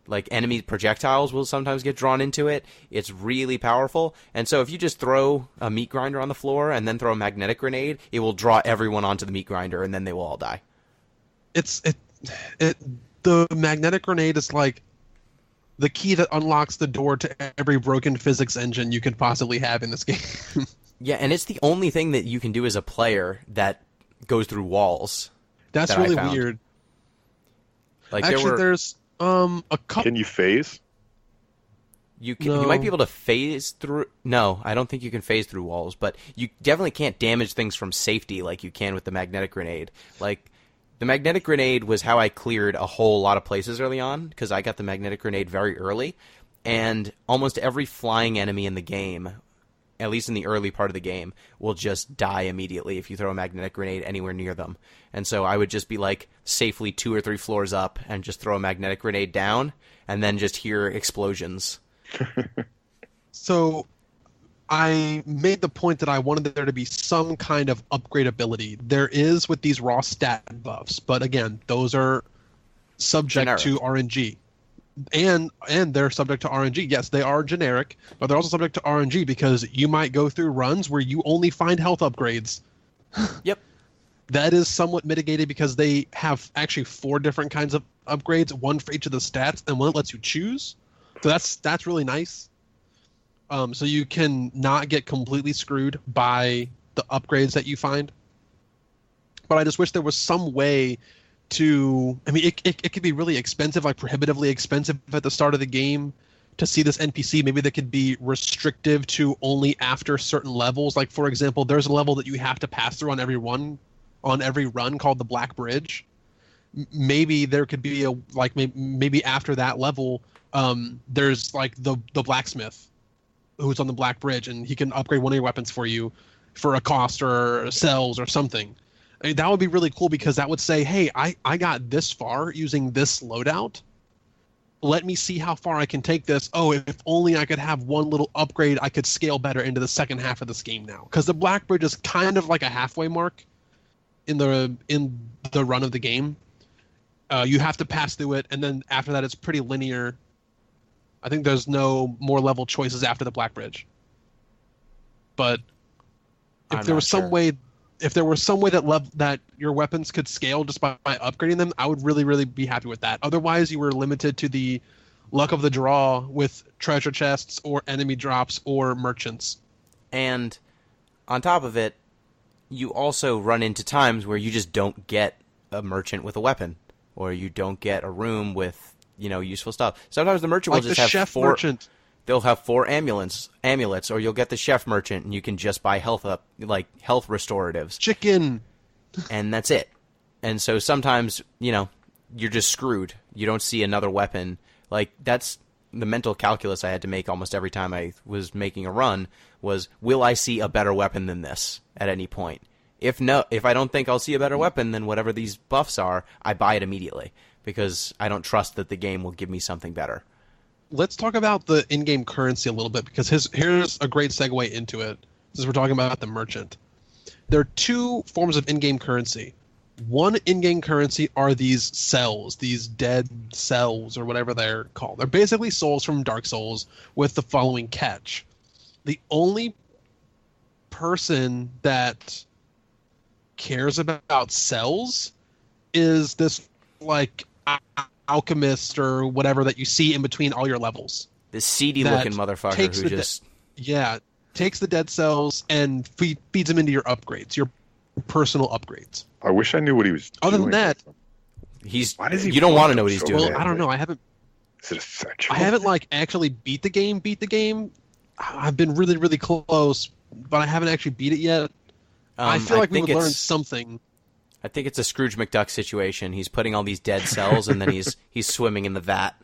Speaker 1: Like enemy projectiles will sometimes get drawn into it. It's really powerful. And so if you just throw a meat grinder on the floor and then throw a magnetic grenade, it will draw everyone onto the meat grinder, and then they will all die.
Speaker 3: The magnetic grenade is like the key that unlocks the door to every broken physics engine you could possibly have in this game.
Speaker 1: Yeah, and it's the only thing that you can do as a player that goes through walls.
Speaker 3: That's really weird.
Speaker 1: Like
Speaker 3: actually, there's a couple.
Speaker 2: Can you phase?
Speaker 1: You might be able to phase through. No, I don't think you can phase through walls, but you definitely can't damage things from safety like you can with the magnetic grenade. Like, the magnetic grenade was how I cleared a whole lot of places early on, because I got the magnetic grenade very early, and almost every flying enemy in the game, at least in the early part of the game, will just die immediately if you throw a magnetic grenade anywhere near them. And so I would just be like safely 2 or 3 floors up and just throw a magnetic grenade down, and then just hear explosions.
Speaker 3: So I made the point that I wanted there to be some kind of upgradability. There is with these raw stat buffs, but again, those are subject to RNG. And they're subject to RNG. Yes, they are generic, but they're also subject to RNG because you might go through runs where you only find health upgrades.
Speaker 1: Yep.
Speaker 3: That is somewhat mitigated because they have actually 4 different kinds of upgrades, one for each of the stats, and one lets you choose. So that's really nice. So you can not get completely screwed by the upgrades that you find. But I just wish there was some way to... I mean, it could be really expensive, like prohibitively expensive at the start of the game to see this NPC. Maybe they could be restrictive to only after certain levels. Like, for example, there's a level that you have to pass through on every run called the Black Bridge. Maybe there could be maybe after that level, there's like the blacksmith who's on the Black Bridge, and he can upgrade one of your weapons for you for a cost or cells or something. I mean, that would be really cool because that would say, hey, I got this far using this loadout. Let me see how far I can take this. Oh, if only I could have one little upgrade, I could scale better into the second half of this game now. Because the Black Bridge is kind of like a halfway mark in the run of the game. You have to pass through it, and then after that, it's pretty linear. I think there's no more level choices after the Black Bridge. But if there was some way that your weapons could scale just by upgrading them, I would really, really be happy with that. Otherwise, you were limited to the luck of the draw with treasure chests or enemy drops or merchants.
Speaker 1: And on top of it, you also run into times where you just don't get a merchant with a weapon, or you don't get a room with useful stuff. Sometimes the merchant will just have
Speaker 3: chef
Speaker 1: 4.
Speaker 3: Merchant.
Speaker 1: They'll have 4 amulets, or you'll get the chef merchant, and you can just buy health restoratives.
Speaker 3: Chicken.
Speaker 1: And that's it. And so sometimes, you're just screwed. You don't see another weapon. Like, that's the mental calculus I had to make almost every time I was making a run was, will I see a better weapon than this at any point? If I don't think I'll see a better weapon than whatever these buffs are, I buy it immediately, because I don't trust that the game will give me something better.
Speaker 3: Let's talk about the in-game currency a little bit, because here's a great segue into it, since we're talking about the merchant. There are 2 forms of in-game currency. One in-game currency are these cells, these dead cells, or whatever they're called. They're basically souls from Dark Souls with the following catch. The only person that cares about cells is this, like, alchemist or whatever that you see in between all your levels.
Speaker 1: This seedy-looking motherfucker who just...
Speaker 3: takes the dead cells and feeds them into your upgrades, your personal upgrades.
Speaker 2: I wish I knew what he was doing.
Speaker 3: Other than that,
Speaker 1: you don't want to know what he's doing.
Speaker 3: Well, I don't know. I haven't...
Speaker 2: Is it a sexual?
Speaker 3: I haven't, actually beat the game. I've been really, really close, but I haven't actually beat it yet. I feel like we would learn something.
Speaker 1: I think it's a Scrooge McDuck situation. He's putting all these dead cells, and then he's swimming in the vat.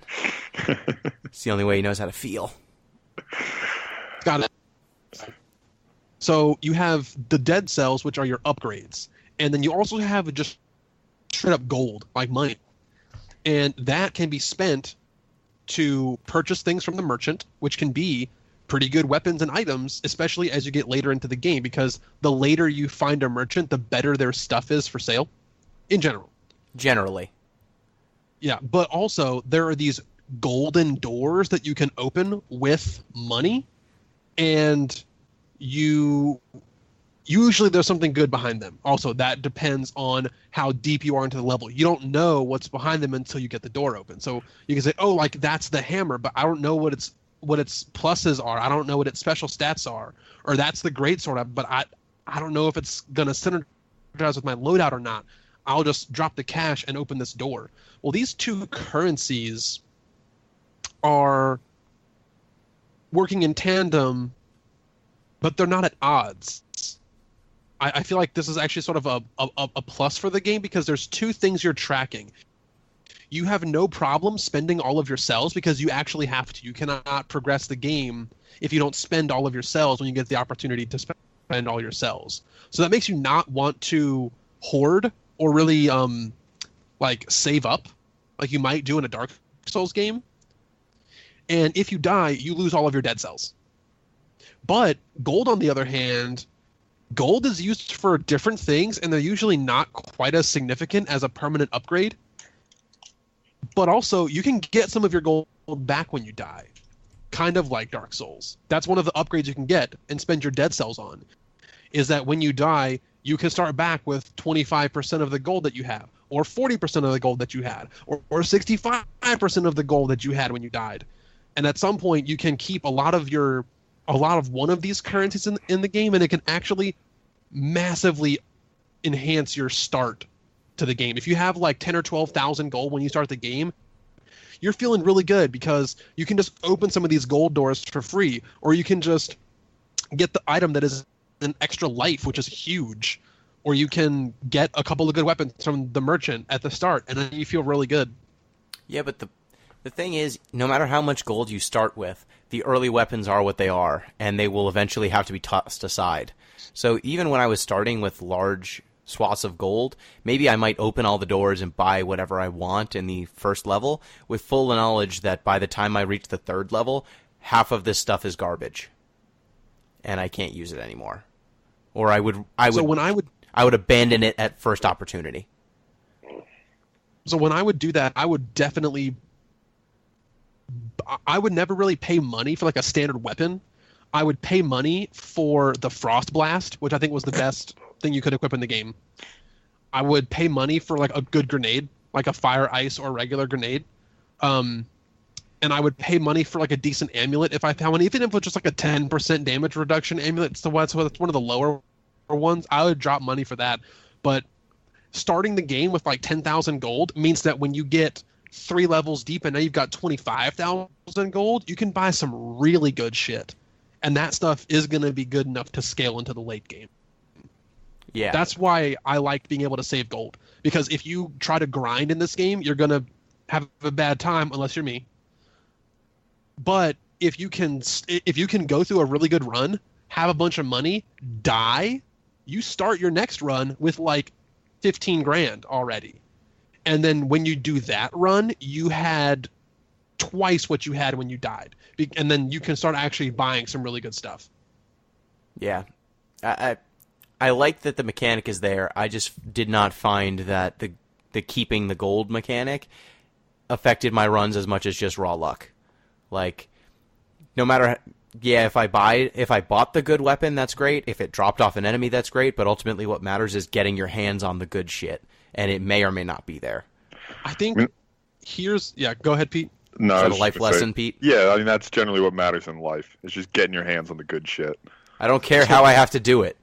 Speaker 1: It's the only way he knows how to feel.
Speaker 3: Got it. So you have the dead cells, which are your upgrades. And then you also have just straight up gold, like money. And that can be spent to purchase things from the merchant, which can be pretty good weapons and items, especially as you get later into the game, because the later you find a merchant, the better their stuff is for sale, in general.
Speaker 1: Generally.
Speaker 3: Yeah, but also there are these golden doors that you can open with money, and usually there's something good behind them. Also, that depends on how deep you are into the level. You don't know what's behind them until you get the door open. So you can say, oh, like that's the hammer, but I don't know what its pluses are. I don't know what its special stats are. Or that's the greatsword, but I don't know if it's going to synergize with my loadout or not. I'll just drop the cash and open this door. Well, these two currencies are working in tandem, but they're not at odds. I feel like this is actually sort of a plus for the game, because there's two things you're tracking. You have no problem spending all of your cells because you actually have to. You cannot progress the game if you don't spend all of your cells when you get the opportunity to spend all your cells. So that makes you not want to hoard or really save up like you might do in a Dark Souls game. And if you die, you lose all of your dead cells. But gold, on the other hand, gold is used for different things, and they're usually not quite as significant as a permanent upgrade. But also, you can get some of your gold back when you die, kind of like Dark Souls. That's one of the upgrades you can get and spend your dead cells on, is that when you die, you can start back with 25% of the gold that you have, or 40% of the gold that you had, or 65% of the gold that you had when you died. And at some point, you can keep a lot of one of these currencies in the game, and it can actually massively enhance your start to the game. If you have like 10 or 12,000 gold when you start the game, you're feeling really good because you can just open some of these gold doors for free, or you can just get the item that is an extra life, which is huge, or you can get a couple of good weapons from the merchant at the start, and then you feel really good.
Speaker 1: Yeah, but the thing is, no matter how much gold you start with, the early weapons are what they are, and they will eventually have to be tossed aside. So even when I was starting with large swaths of gold, maybe I might open all the doors and buy whatever I want in the first level, with full knowledge that by the time I reach the third level, half of this stuff is garbage, and I can't use it anymore. Or I would abandon it at first opportunity.
Speaker 3: So when I would do that, I would never really pay money for like a standard weapon. I would pay money for the Frost Blast, which I think was the best thing you could equip in the game. I would pay money for like a good grenade, like a fire, ice, or regular grenade. And I would pay money for like a decent amulet if I found one, even if it was just like a 10% damage reduction amulet. So that's one of the lower ones. I would drop money for that. But starting the game with like 10,000 gold means that when you get 3 levels deep and now you've got 25,000 gold, you can buy some really good shit. And that stuff is going to be good enough to scale into the late game.
Speaker 1: Yeah.
Speaker 3: That's why I like being able to save gold. Because if you try to grind in this game, you're going to have a bad time unless you're me. But if you can go through a really good run, have a bunch of money, die, you start your next run with like 15 grand already. And then when you do that run, you had twice what you had when you died. And then you can start actually buying some really good stuff.
Speaker 1: Yeah. I like that the mechanic is there. I just did not find that the keeping the gold mechanic affected my runs as much as just raw luck. Like, no matter... Yeah, if I bought the good weapon, that's great. If it dropped off an enemy, that's great. But ultimately what matters is getting your hands on the good shit. And it may or may not be there.
Speaker 3: I think Yeah, go ahead, Pete.
Speaker 2: No,
Speaker 1: is that a life lesson, Pete?
Speaker 2: Yeah, I mean, that's generally what matters in life. It's just getting your hands on the good shit.
Speaker 1: I don't care how I have to do it.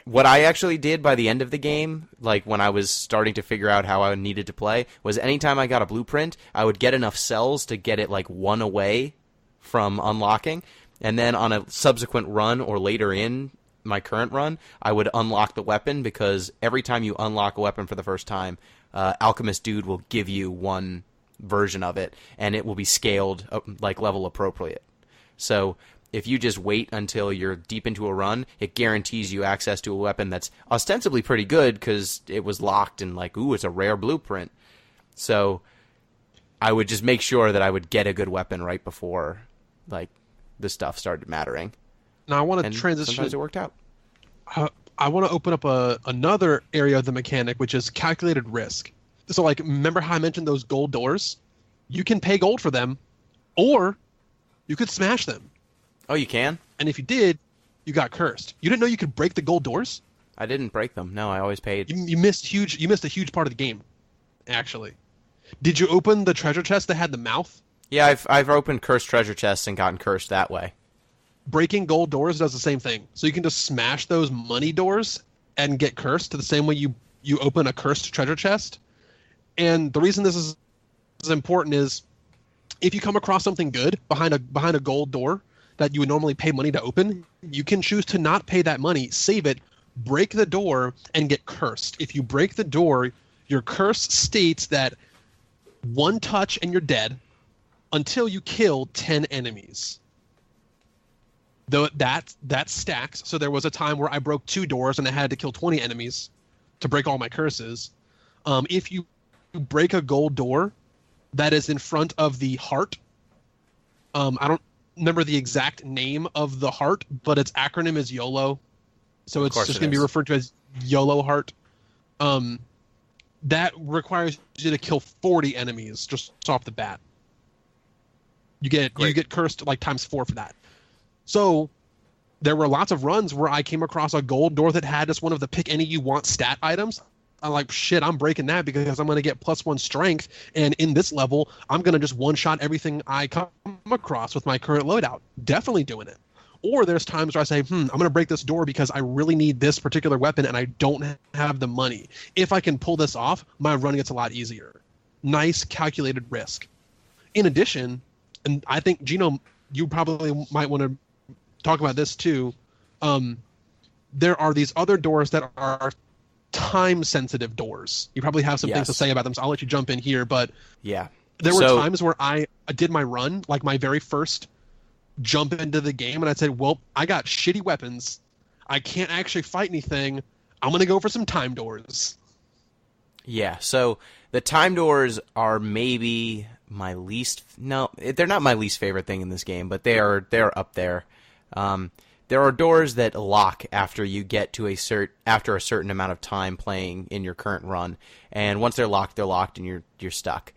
Speaker 1: What I actually did by the end of the game, like when I was starting to figure out how I needed to play, was anytime I got a blueprint, I would get enough cells to get it like 1 away from unlocking. And then on a subsequent run or later in my current run, I would unlock the weapon, because every time you unlock a weapon for the first time, Alchemist Dude will give you one version of it, and it will be scaled like level appropriate. So if you just wait until you're deep into a run, it guarantees you access to a weapon that's ostensibly pretty good because it was locked and like, ooh, it's a rare blueprint. So I would just make sure that I would get a good weapon right before like the stuff started mattering.
Speaker 3: Now I want to transition.
Speaker 1: Sometimes it worked out.
Speaker 3: I want to open up another area of the mechanic, which is calculated risk. So, like, remember how I mentioned those gold doors? You can pay gold for them, or you could smash them.
Speaker 1: Oh, you can?
Speaker 3: And if you did, you got cursed. You didn't know you could break the gold doors?
Speaker 1: I didn't break them. No, I always paid.
Speaker 3: You missed a huge part of the game, actually. Did you open the treasure chest that had the mouth?
Speaker 1: Yeah, I've opened cursed treasure chests and gotten cursed that way.
Speaker 3: Breaking gold doors does the same thing. So you can just smash those money doors and get cursed the same way you open a cursed treasure chest. And the reason this is important is if you come across something good behind a gold door that you would normally pay money to open, you can choose to not pay that money, save it, break the door, and get cursed. If you break the door, your curse states that one touch and you're dead until you kill 10 enemies. Though that stacks. So there was a time where I broke 2 doors and I had to kill 20 enemies to break all my curses. If you break a gold door that is in front of the heart, I don't remember the exact name of the heart, but its acronym is YOLO. So it's just going to be referred to as YOLO heart. That requires you to kill 40 enemies just off the bat. You get cursed like times 4 for that. So there were lots of runs where I came across a gold door that had just one of the pick any you want stat items. I'm like, shit, I'm breaking that because I'm going to get +1 strength. And in this level, I'm going to just one-shot everything I come across with my current loadout. Definitely doing it. Or there's times where I say, I'm going to break this door because I really need this particular weapon and I don't have the money. If I can pull this off, my run gets a lot easier. Nice calculated risk. In addition, and I think, Gino, you probably might want to talk about this too, there are these other doors that are time-sensitive doors. You probably have some things to say about them, so I'll let you jump in here. But
Speaker 1: yeah,
Speaker 3: there were times where I did my run, like my very first jump into the game, and I said, well, I got shitty weapons. I can't actually fight anything. I'm going to go for some time doors. Yeah,
Speaker 1: so the time doors are maybe my least... No, they're not my least favorite thing in this game, but they're up there. There are doors that lock after you get to after a certain amount of time playing in your current run, and once they're locked, and you're stuck.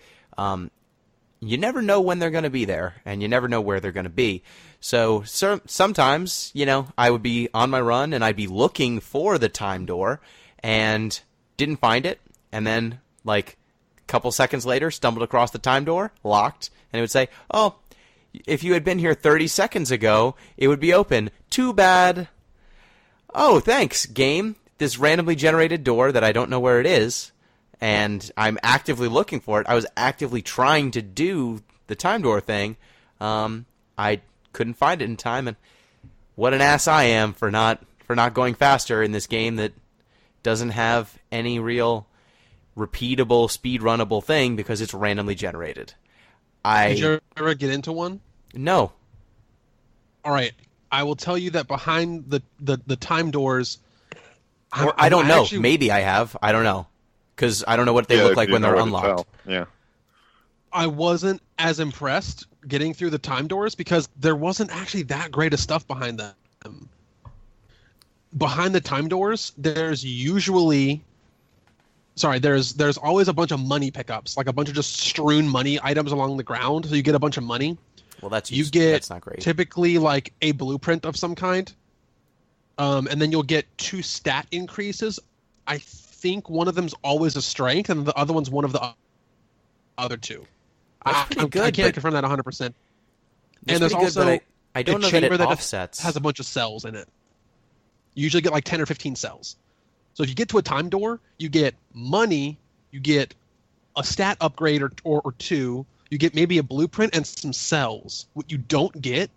Speaker 1: You never know when they're going to be there, and you never know where they're going to be. So sometimes, I would be on my run, and I'd be looking for the time door, and didn't find it, and then, like, a couple seconds later, stumbled across the time door, locked, and it would say, oh, if you had been here 30 seconds ago, it would be open. Too bad. Oh, thanks, game. This randomly generated door that I don't know where it is, and I'm actively looking for it. I was actively trying to do the time door thing. I couldn't find it in time, and what an ass I am for not going faster in this game that doesn't have any real repeatable, speed-runnable thing because it's randomly generated.
Speaker 3: Did you ever get into one?
Speaker 1: No.
Speaker 3: All right. I will tell you that behind the time doors...
Speaker 1: I don't know. Actually, maybe I have. I don't know. Because I don't know what they look like when they're unlocked.
Speaker 2: Yeah.
Speaker 3: I wasn't as impressed getting through the time doors because there wasn't actually that great of stuff behind them. Behind the time doors, there's always a bunch of money pickups, like a bunch of just strewn money items along the ground, so you get a bunch of money.
Speaker 1: Well, that's not great.
Speaker 3: Typically like a blueprint of some kind, and then you'll get 2 stat increases. I think one of them's always a strength, and the other one's one of the other 2.
Speaker 1: That's pretty good.
Speaker 3: I can't confirm that 100%.
Speaker 1: And there's also I don't know that it offsets.
Speaker 3: Has a bunch of cells in it. You usually get like 10 or 15 cells. So if you get to a time door, you get money, you get a stat upgrade or 2, you get maybe a blueprint and some cells. What you don't get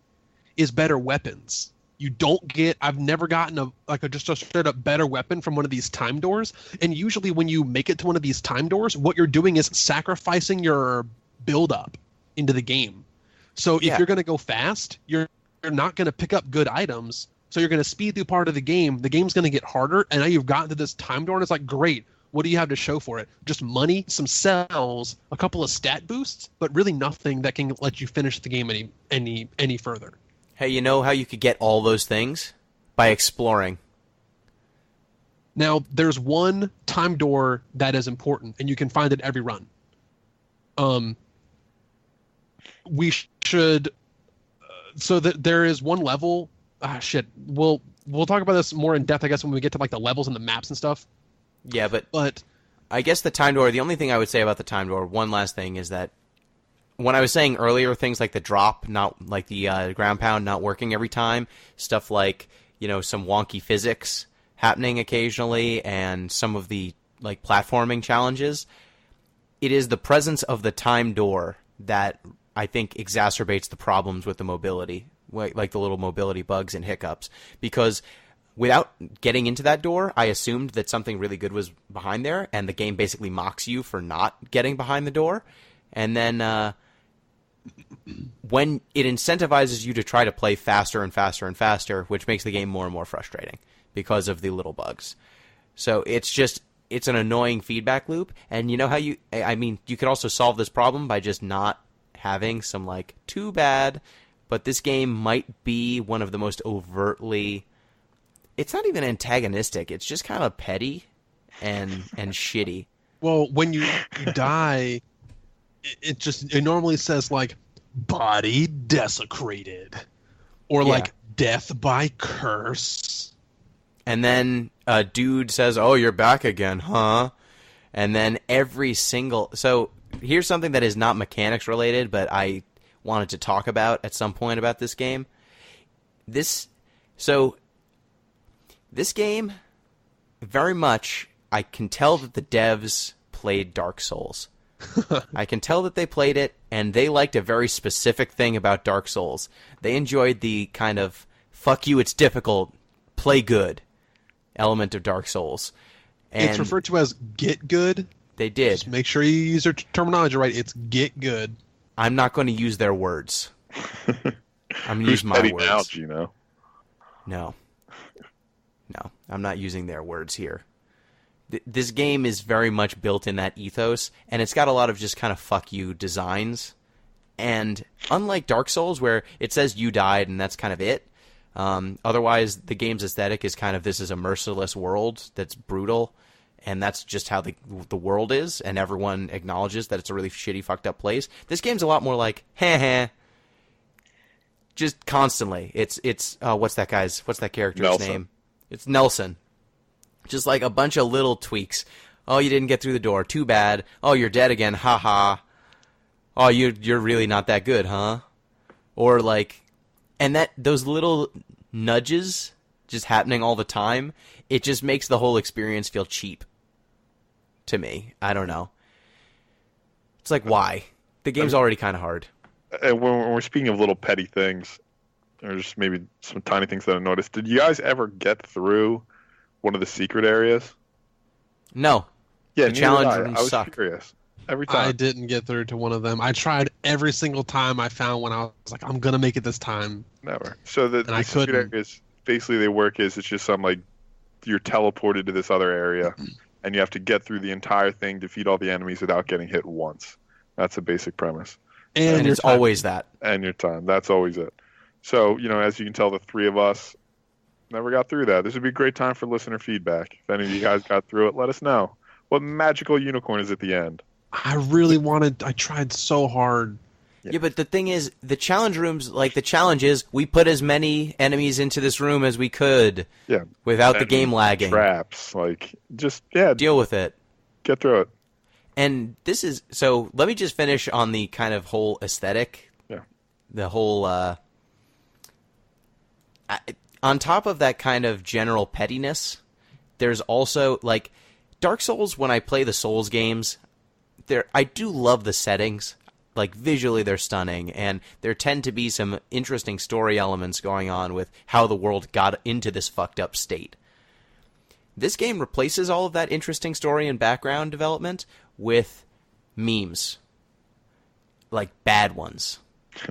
Speaker 3: is better weapons. You don't get. I've never gotten just a straight up better weapon from one of these time doors. And usually, when you make it to one of these time doors, what you're doing is sacrificing your build up into the game. So if you're going to go fast, you're not going to pick up good items. So you're going to speed through part of the game. The game's going to get harder, and now you've gotten to this time door, and it's like, great. What do you have to show for it? Just money, some cells, a couple of stat boosts, but really nothing that can let you finish the game any further.
Speaker 1: Hey, you know how you could get all those things? By exploring.
Speaker 3: Now, there's one time door that is important, and you can find it every run. We should... so that there is one level... shit. We'll talk about this more in depth, I guess, when we get to like the levels and the maps and stuff.
Speaker 1: Yeah, but I guess the time door, the only thing I would say about the time door, one last thing, is that when I was saying earlier, things like the drop, not like the ground pound not working every time, stuff like, some wonky physics happening occasionally, and some of the like platforming challenges, it is the presence of the time door that I think exacerbates the problems with the mobility, like the little mobility bugs and hiccups, because without getting into that door, I assumed that something really good was behind there, and the game basically mocks you for not getting behind the door. And then when it incentivizes you to try to play faster and faster and faster, which makes the game more and more frustrating because of the little bugs. So it's an annoying feedback loop. And you know how you could also solve this problem by just not having some, like, too bad, but this game might be one of the most overtly... It's not even antagonistic. It's just kind of petty and shitty.
Speaker 3: Well, when you die, it normally says like body desecrated or like death by curse.
Speaker 1: And then a dude says, "Oh, you're back again, huh?" And then so here's something that is not mechanics related, but I wanted to talk about at some point about this game. This game, very much, I can tell that the devs played Dark Souls. I can tell that they played it, and they liked a very specific thing about Dark Souls. They enjoyed the kind of, fuck you, it's difficult, play good element of Dark Souls. And
Speaker 3: it's referred to as get good.
Speaker 1: They did.
Speaker 3: Just make sure you use your terminology right. It's get good.
Speaker 1: I'm not going to use their words. I'm going to use my words.
Speaker 2: Now, Gino?
Speaker 1: No, I'm not using their words here. This game is very much built in that ethos, and it's got a lot of just kind of fuck you designs. And unlike Dark Souls, where it says you died and that's kind of it, otherwise the game's aesthetic is kind of, this is a merciless world that's brutal, and that's just how the world is, and everyone acknowledges that it's a really shitty, fucked up place. This game's a lot more like, heh, just constantly. It's what's that character's
Speaker 2: Nelson.
Speaker 1: name? It's Nelson. Just like a bunch of little tweaks. Oh, you didn't get through the door. Too bad. Oh, you're dead again. Ha ha. Oh, you're really not that good, huh? Or like, and those little nudges just happening all the time, it just makes the whole experience feel cheap to me. I don't know. It's like, why? The game's already kind of hard.
Speaker 2: And when we're speaking of little petty things, or just maybe some tiny things that I noticed, did you guys ever get through one of the secret areas?
Speaker 1: No.
Speaker 2: Yeah,
Speaker 1: the challenge rooms
Speaker 2: I was
Speaker 1: suck.
Speaker 2: curious. Every time.
Speaker 3: I didn't get through to one of them. I tried every single time I found one. I was like, I'm going to make it this time.
Speaker 2: Never. So the
Speaker 3: I
Speaker 2: secret
Speaker 3: couldn't.
Speaker 2: areas, basically they work is, it's just some, like, you're teleported to this other area, and you have to get through the entire thing, defeat all the enemies without getting hit once. That's the basic premise.
Speaker 1: And it's always that.
Speaker 2: And your time. That's always it. So, as you can tell, the three of us never got through that. This would be a great time for listener feedback. If any of you guys got through it, let us know. What magical unicorn is at the end?
Speaker 3: I tried so hard.
Speaker 1: Yeah, but the thing is, the challenge rooms, like the challenge is, we put as many enemies into this room as we could.
Speaker 2: Yeah.
Speaker 1: Without the game lagging.
Speaker 2: Traps. Like, just,
Speaker 1: deal with it.
Speaker 2: Get through it.
Speaker 1: And this is, so let me just finish on the kind of whole aesthetic.
Speaker 2: Yeah.
Speaker 1: The whole, on top of that kind of general pettiness, there's also, like, Dark Souls, when I play the Souls games, I do love the settings. like visually they're stunning, and there tend to be some interesting story elements going on with how the world got into this fucked up state. This game replaces all of that interesting story and background development with memes. Like bad ones.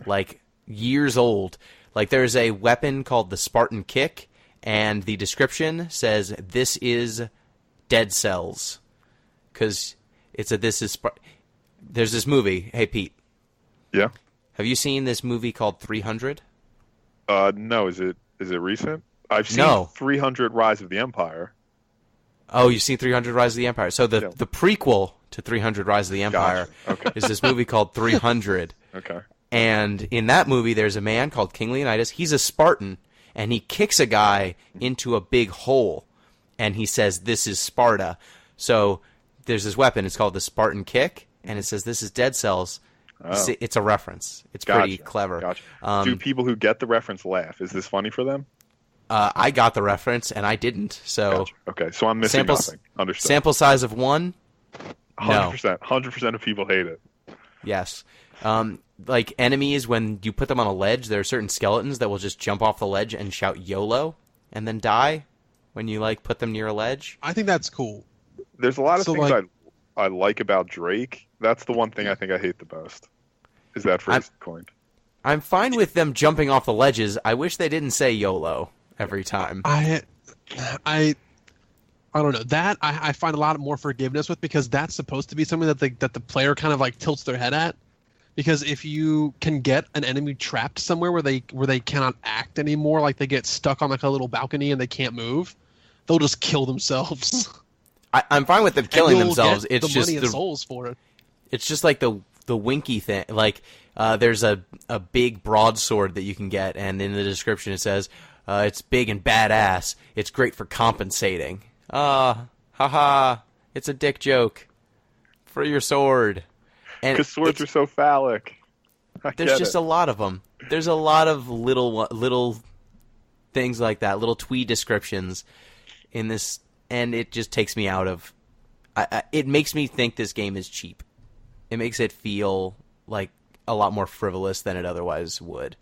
Speaker 1: Like years old. Like there's a weapon called the Spartan Kick, and the description says, "This is dead cells." Because there's this movie. Hey, Pete.
Speaker 2: Yeah?
Speaker 1: Have you seen this movie called 300?
Speaker 2: No. Is it recent? I've seen 300 Rise of the Empire.
Speaker 1: Oh, you've seen 300 Rise of the Empire. So the prequel to 300 Rise of the Empire is this movie called 300.
Speaker 2: Okay.
Speaker 1: And in that movie, there's a man called King Leonidas. He's a Spartan, and he kicks a guy into a big hole, and he says, "This is Sparta." So there's this weapon. It's called the Spartan Kick, and it says, "This is dead cells." Oh. It's a reference. It's pretty clever.
Speaker 2: Gotcha. Do people who get the reference laugh? Is this funny for them?
Speaker 1: I got the reference, and I didn't. So
Speaker 2: okay, so I'm missing nothing. Understood.
Speaker 1: Sample size of 1?
Speaker 2: 100%. 100% of people hate it.
Speaker 1: Yes. Like enemies, when you put them on a ledge, there are certain skeletons that will just jump off the ledge and shout YOLO and then die when you like put them near a ledge.
Speaker 3: I think that's cool.
Speaker 2: There's a lot of things I like about Drake. That's the one thing I think I hate the most. Is that phrase coined? I'm
Speaker 1: fine with them jumping off the ledges. I wish they didn't say YOLO every time.
Speaker 3: I don't know. That I find a lot more forgiveness with, because that's supposed to be something that the player kind of like tilts their head at. Because if you can get an enemy trapped somewhere where they cannot act anymore, like they get stuck on like a little balcony and they can't move, they'll just kill themselves.
Speaker 1: I'm fine with them killing themselves.
Speaker 3: It's the just money and souls for it.
Speaker 1: It's just like the winky thing. Like there's a big broadsword that you can get, and in the description it says it's big and badass. It's great for compensating. Haha! It's a dick joke for your sword.
Speaker 2: Because swords are so phallic.
Speaker 1: There's just a lot of them. There's a lot of little things like that, little twee descriptions in this, and it just takes me out of. It makes me think this game is cheap. It makes it feel like a lot more frivolous than it otherwise would.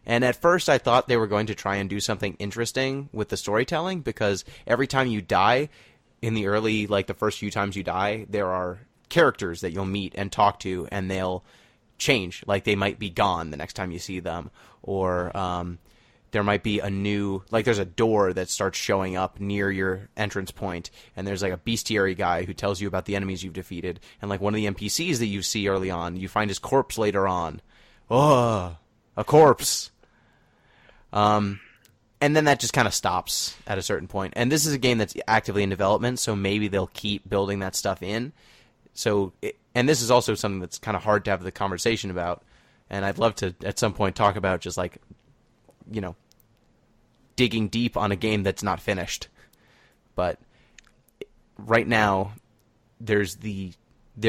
Speaker 1: And at first I thought they were going to try and do something interesting with the storytelling, because every time you die, in the early, like the first few times you die, there are characters that you'll meet and talk to, and they'll change. Like they might be gone the next time you see them, or there might be a new, like there's a door that starts showing up near your entrance point, and there's like a bestiary guy who tells you about the enemies you've defeated, and like one of the NPCs that you see early on, you find his corpse later on. Oh, a corpse. And then that just kind of stops at a certain point. And this is a game that's actively in development, so maybe they'll keep building that stuff in. So, and this is also something that's kind of hard to have the conversation about, and I'd love to at some point talk about just like, you know, digging deep on a game that's not finished. But right now, there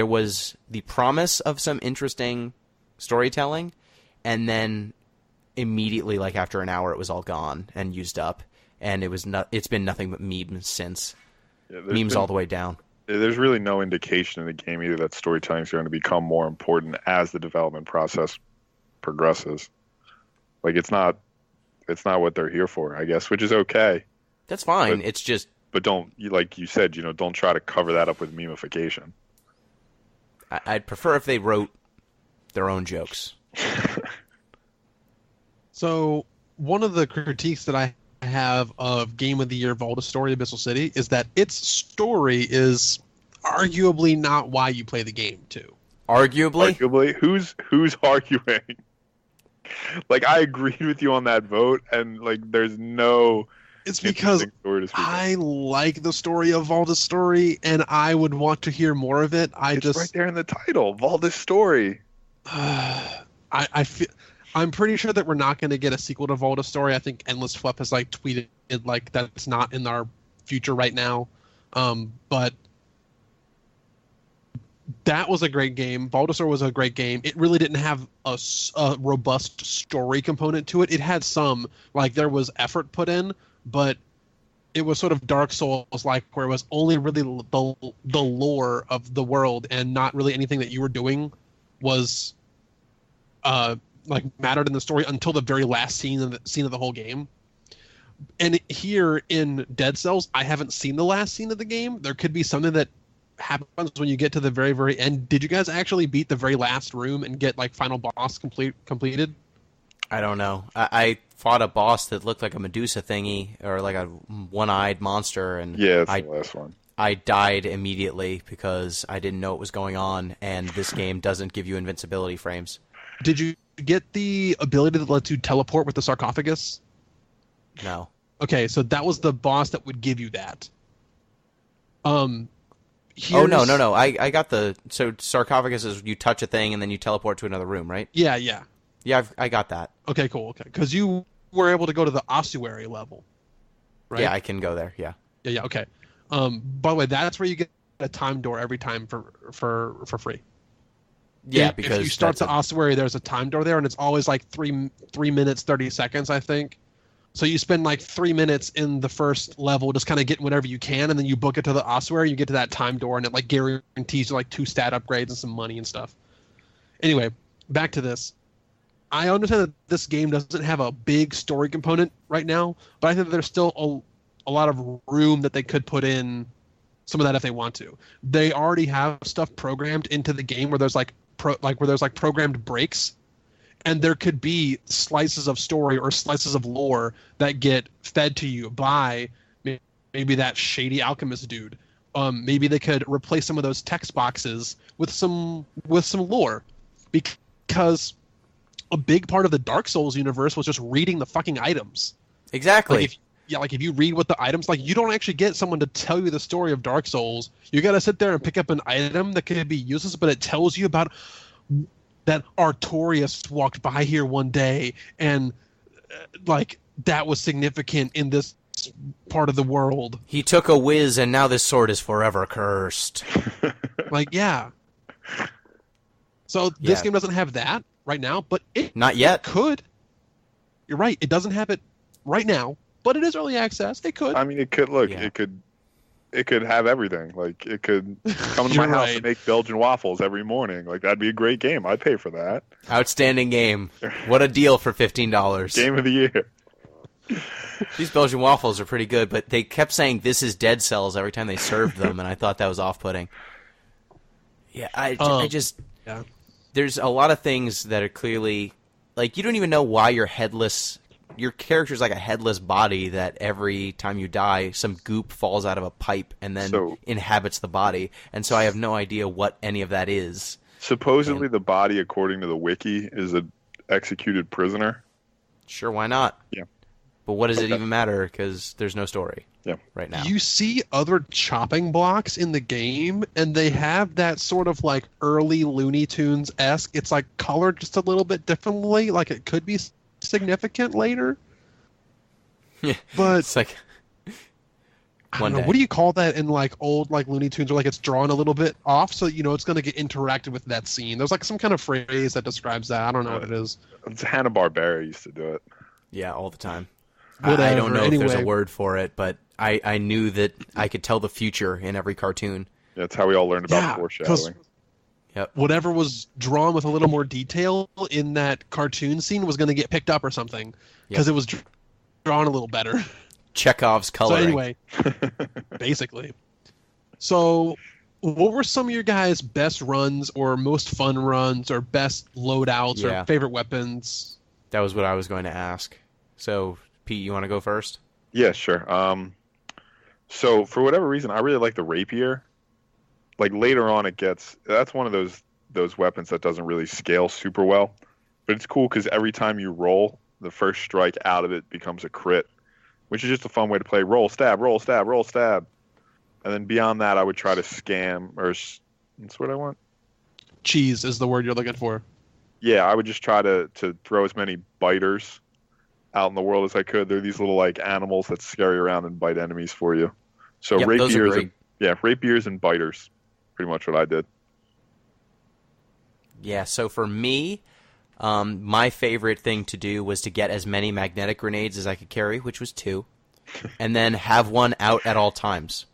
Speaker 1: was the promise of some interesting storytelling, and then immediately, like after an hour, it was all gone and used up, and it's been nothing but memes since. Memes all the way down.
Speaker 2: There's really no indication in the game either that storytelling is going to become more important as the development process progresses. Like it's not what they're here for, I guess, which is okay.
Speaker 1: That's fine. It's just.
Speaker 2: But don't, like you said, don't try to cover that up with memification.
Speaker 1: I'd prefer if they wrote their own jokes.
Speaker 3: So one of the critiques that I have of Game of the Year Volta Story Abyssal City is that its story is arguably not why you play the game too.
Speaker 1: Arguably?
Speaker 2: Who's arguing? Like, I agreed with you on that vote, and like there's no.
Speaker 3: It's because I like the story of Volta's story, and I would want to hear more of it.
Speaker 2: It's right there in the title, Volta's story.
Speaker 3: I feel. I'm pretty sure that we're not going to get a sequel to Volta's story. I think Endless Flep has like tweeted like that's not in our future right now. But that was a great game. Volta's story was a great game. It really didn't have a robust story component to it. It had some, like there was effort put in, but it was sort of Dark Souls like, where it was only really the lore of the world and not really anything that you were doing was mattered in the story until the very last scene of the whole game. And here in Dead Cells, I haven't seen the last scene of the game. There could be something that happens when you get to the very, very end. Did you guys actually beat the very last room and get like final boss completed?
Speaker 1: I don't know. I fought a boss that looked like a Medusa thingy or like a one-eyed monster, and
Speaker 2: Yeah, it's the last one.
Speaker 1: I died immediately because I didn't know what was going on, and this game doesn't give you invincibility frames.
Speaker 3: Did you get the ability that lets you teleport with the sarcophagus?
Speaker 1: No.
Speaker 3: Okay, so that was the boss that would give you that.
Speaker 1: Oh, no. I got the... So sarcophagus is you touch a thing and then you teleport to another room, right?
Speaker 3: Yeah.
Speaker 1: Yeah, I got that.
Speaker 3: Okay, cool. Okay, because you were able to go to the ossuary level, right?
Speaker 1: Yeah, I can go there, yeah.
Speaker 3: Yeah, okay. By the way, that's where you get a time door every time for free.
Speaker 1: Yeah, because
Speaker 3: if you start the ossuary, there's a time door there, and it's always like 3 minutes, 30 seconds, I think. So you spend like 3 minutes in the first level just kind of getting whatever you can, and then you book it to the ossuary, you get to that time door, and it like guarantees you like 2 stat upgrades and some money and stuff. Anyway, back to this. I understand that this game doesn't have a big story component right now, but I think that there's still a lot of room that they could put in some of that if they want to. They already have stuff programmed into the game where there's programmed breaks. And there could be slices of story or slices of lore that get fed to you by maybe that shady alchemist dude. Maybe they could replace some of those text boxes with some lore, because a big part of the Dark Souls universe was just reading the fucking items.
Speaker 1: Exactly.
Speaker 3: Like if you read what the items, like you don't actually get someone to tell you the story of Dark Souls. You got to sit there and pick up an item that could be useless, but it tells you about that Artorias walked by here one day, and like that was significant in this part of the world.
Speaker 1: He took a whiz, and now this sword is forever cursed.
Speaker 3: Like, yeah. So this game doesn't have that right now, but it
Speaker 1: not yet
Speaker 3: could. You're right. It doesn't have it right now, but it is early access. It could.
Speaker 2: I mean, it could look.
Speaker 1: Yeah.
Speaker 2: It could have everything. Like, it could come to my house and make Belgian waffles every morning. Like, that'd be a great game. I'd pay for that.
Speaker 1: Outstanding game. What a deal for $15.
Speaker 2: Game of the year.
Speaker 1: These Belgian waffles are pretty good, but they kept saying this is Dead Cells every time they served them, and I thought that was off-putting. Yeah, I just...
Speaker 3: Yeah.
Speaker 1: There's a lot of things that are clearly... Like, you don't even know why you're headless... Your character's like a headless body that every time you die, some goop falls out of a pipe and then inhabits the body. And so I have no idea what any of that is.
Speaker 2: Supposedly the body, according to the wiki, is an executed prisoner.
Speaker 1: Sure, why not?
Speaker 2: Yeah.
Speaker 1: But what does it even matter? Because there's no story right now.
Speaker 3: You see other chopping blocks in the game, and they have that sort of like early Looney Tunes-esque. It's like colored just a little bit differently, like it could be significant later.
Speaker 1: Yeah,
Speaker 3: but
Speaker 1: it's like
Speaker 3: I don't know, what do you call that in like old like Looney Tunes, or like it's drawn a little bit off, so you know it's going to get interacted with that scene. There's like some kind of phrase that describes that. I don't know what it is.
Speaker 2: It's Hanna-Barbera used to do it.
Speaker 1: Yeah, all the time.
Speaker 3: Whatever.
Speaker 1: I don't know if there's a word for it, but I knew that I could tell the future in every cartoon.
Speaker 2: That's how we all learned about foreshadowing.
Speaker 1: Yep.
Speaker 3: Whatever was drawn with a little more detail in that cartoon scene was going to get picked up or something, because it was drawn a little better.
Speaker 1: Chekhov's coloring.
Speaker 3: So anyway, basically. So what were some of your guys' best runs or most fun runs or best loadouts or favorite weapons?
Speaker 1: That was what I was going to ask. So, Pete, you want to go first?
Speaker 2: Yeah, sure. So for whatever reason, I really like the rapier. Like later on, that's one of those weapons that doesn't really scale super well, but it's cool because every time you roll, the first strike out of it becomes a crit, which is just a fun way to play. Roll, stab, roll, stab, roll, stab, and then beyond that, I would try to scam that's what I want.
Speaker 3: Cheese is the word you're looking for.
Speaker 2: Yeah, I would just try to throw as many biters out in the world as I could. They're these little like animals that scurry around and bite enemies for you. So rapiers and biters. Pretty much what I did.
Speaker 1: Yeah, so for me, my favorite thing to do was to get as many magnetic grenades as I could carry, which was 2, and then have one out at all times.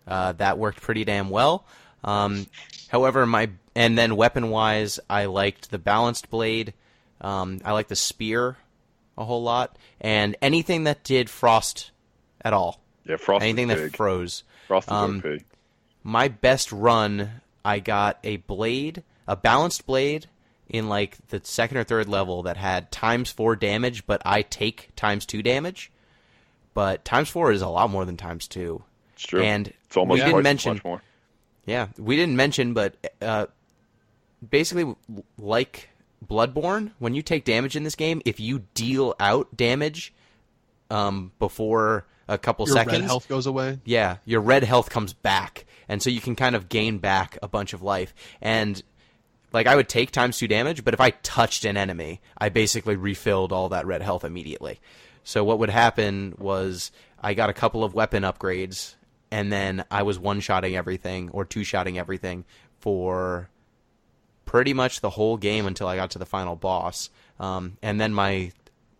Speaker 1: That worked pretty damn well. However, and then weapon-wise, I liked the balanced blade. I liked the spear a whole lot, and anything that did frost at all.
Speaker 2: Yeah, frost.
Speaker 1: Anything
Speaker 2: is
Speaker 1: that
Speaker 2: big.
Speaker 1: froze.
Speaker 2: Frost is OP.
Speaker 1: My best run, I got a balanced blade in like the second or third level that had ×4 damage, but I take ×2 damage. But ×4 is a lot more than ×2.
Speaker 2: It's true.
Speaker 1: And
Speaker 2: it's almost
Speaker 1: we didn't
Speaker 2: twice
Speaker 1: mention,
Speaker 2: as much more.
Speaker 1: Yeah, we didn't mention, but basically, like Bloodborne, when you take damage in this game, if you deal out damage before a couple seconds,
Speaker 3: your red health goes away.
Speaker 1: Yeah, your red health comes back, and so you can kind of gain back a bunch of life. And like I would take ×2 damage, but if I touched an enemy, I basically refilled all that red health immediately. So what would happen was I got a couple of weapon upgrades, and then I was one-shotting everything or two-shotting everything for pretty much the whole game until I got to the final boss. And then my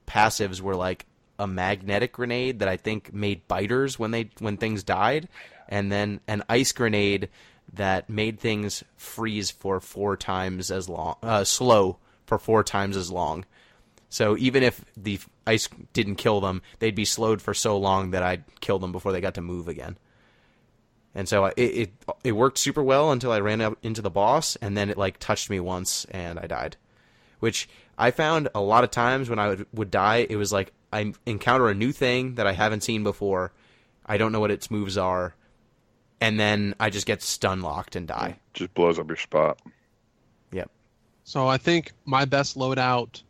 Speaker 1: passives were like a magnetic grenade that I think made biters when things died, and then an ice grenade that made things freeze for 4 times as long, slow for 4 times as long. So even if the ice didn't kill them, they'd be slowed for so long that I'd kill them before they got to move again. And so it worked super well until I ran out into the boss, and then it like touched me once and I died. Which I found a lot of times when I would die, it was like I encounter a new thing that I haven't seen before. I don't know what its moves are, and then I just get stun locked and die.
Speaker 2: Just blows up your spot.
Speaker 1: Yep.
Speaker 3: So I think my best loadout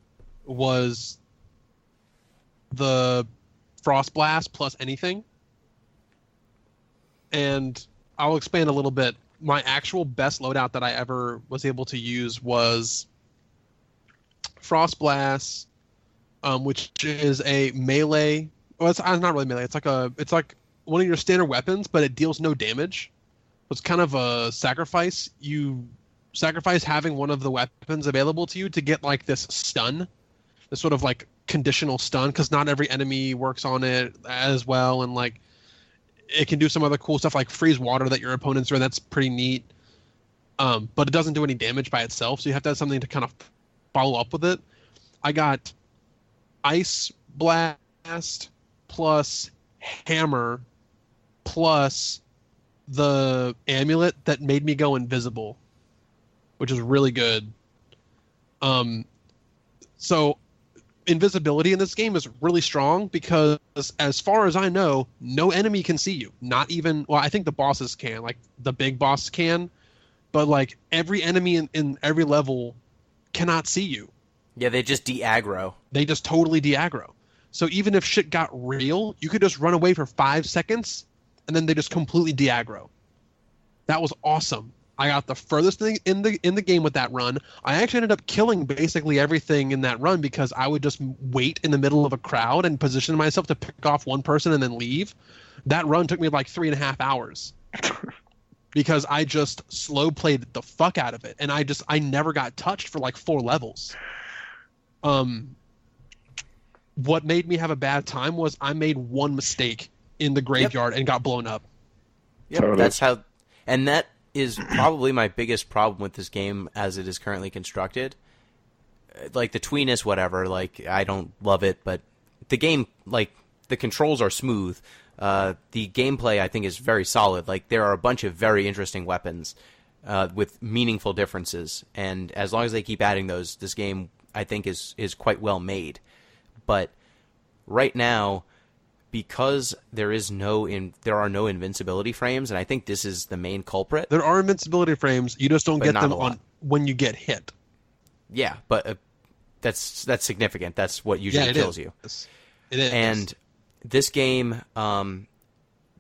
Speaker 3: was the Frost Blast plus anything. And I'll expand a little bit. My actual best loadout that I ever was able to use was Frost Blast, which is a melee. Well, it's not really melee. It's like one of your standard weapons, but it deals no damage. It's kind of a sacrifice. You sacrifice having one of the weapons available to you to get like this stun, this sort of like conditional stun, because not every enemy works on it as well, and like it can do some other cool stuff like freeze water that your opponents are. That's pretty neat. But it doesn't do any damage by itself, so you have to have something to kind of follow up with it. I got Ice Blast plus Hammer plus the amulet that made me go invisible, which is really good. So invisibility in this game is really strong because, as far as I know, no enemy can see you. Not even, well, I think the bosses can, like the big boss can, but like every enemy in every level cannot see you.
Speaker 1: Yeah, they just de-aggro.
Speaker 3: They just totally de-aggro. So even if shit got real, you could just run away for 5 seconds, and then they just completely de-aggro. That was awesome. I got the furthest thing in the game with that run. I actually ended up killing basically everything in that run because I would just wait in the middle of a crowd and position myself to pick off one person and then leave. That run took me like 3.5 hours because I just slow played the fuck out of it, and I never got touched for like 4 levels. What made me have a bad time was I made one mistake in the graveyard and got blown up.
Speaker 1: Yep,
Speaker 2: Totally.
Speaker 1: that's how, and that is probably my biggest problem with this game as it is currently constructed. Like the tweeness, whatever, like I don't love it, but the game, like the controls are smooth. The gameplay, I think, is very solid. Like there are a bunch of very interesting weapons with meaningful differences, and as long as they keep adding those, this game, I think, is quite well made. But right now, because there are no invincibility frames, and I think this is the main culprit.
Speaker 3: There are invincibility frames, you just don't
Speaker 1: But
Speaker 3: get
Speaker 1: not
Speaker 3: them
Speaker 1: a lot.
Speaker 3: on when you get hit.
Speaker 1: Yeah, but that's significant. That's what usually kills you.
Speaker 3: It is.
Speaker 1: And this game,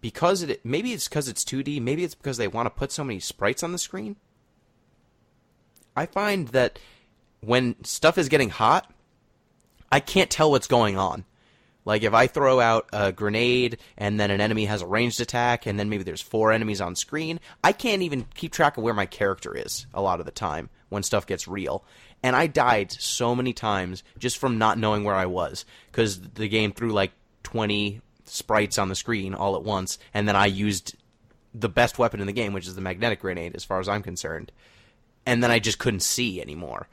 Speaker 1: because maybe it's because it's 2D, maybe it's because they want to put so many sprites on the screen. I find that when stuff is getting hot, I can't tell what's going on. Like, if I throw out a grenade, and then an enemy has a ranged attack, and then maybe there's 4 enemies on screen, I can't even keep track of where my character is a lot of the time when stuff gets real. And I died so many times just from not knowing where I was, because the game threw like 20 sprites on the screen all at once, and then I used the best weapon in the game, which is the magnetic grenade, as far as I'm concerned. And then I just couldn't see anymore.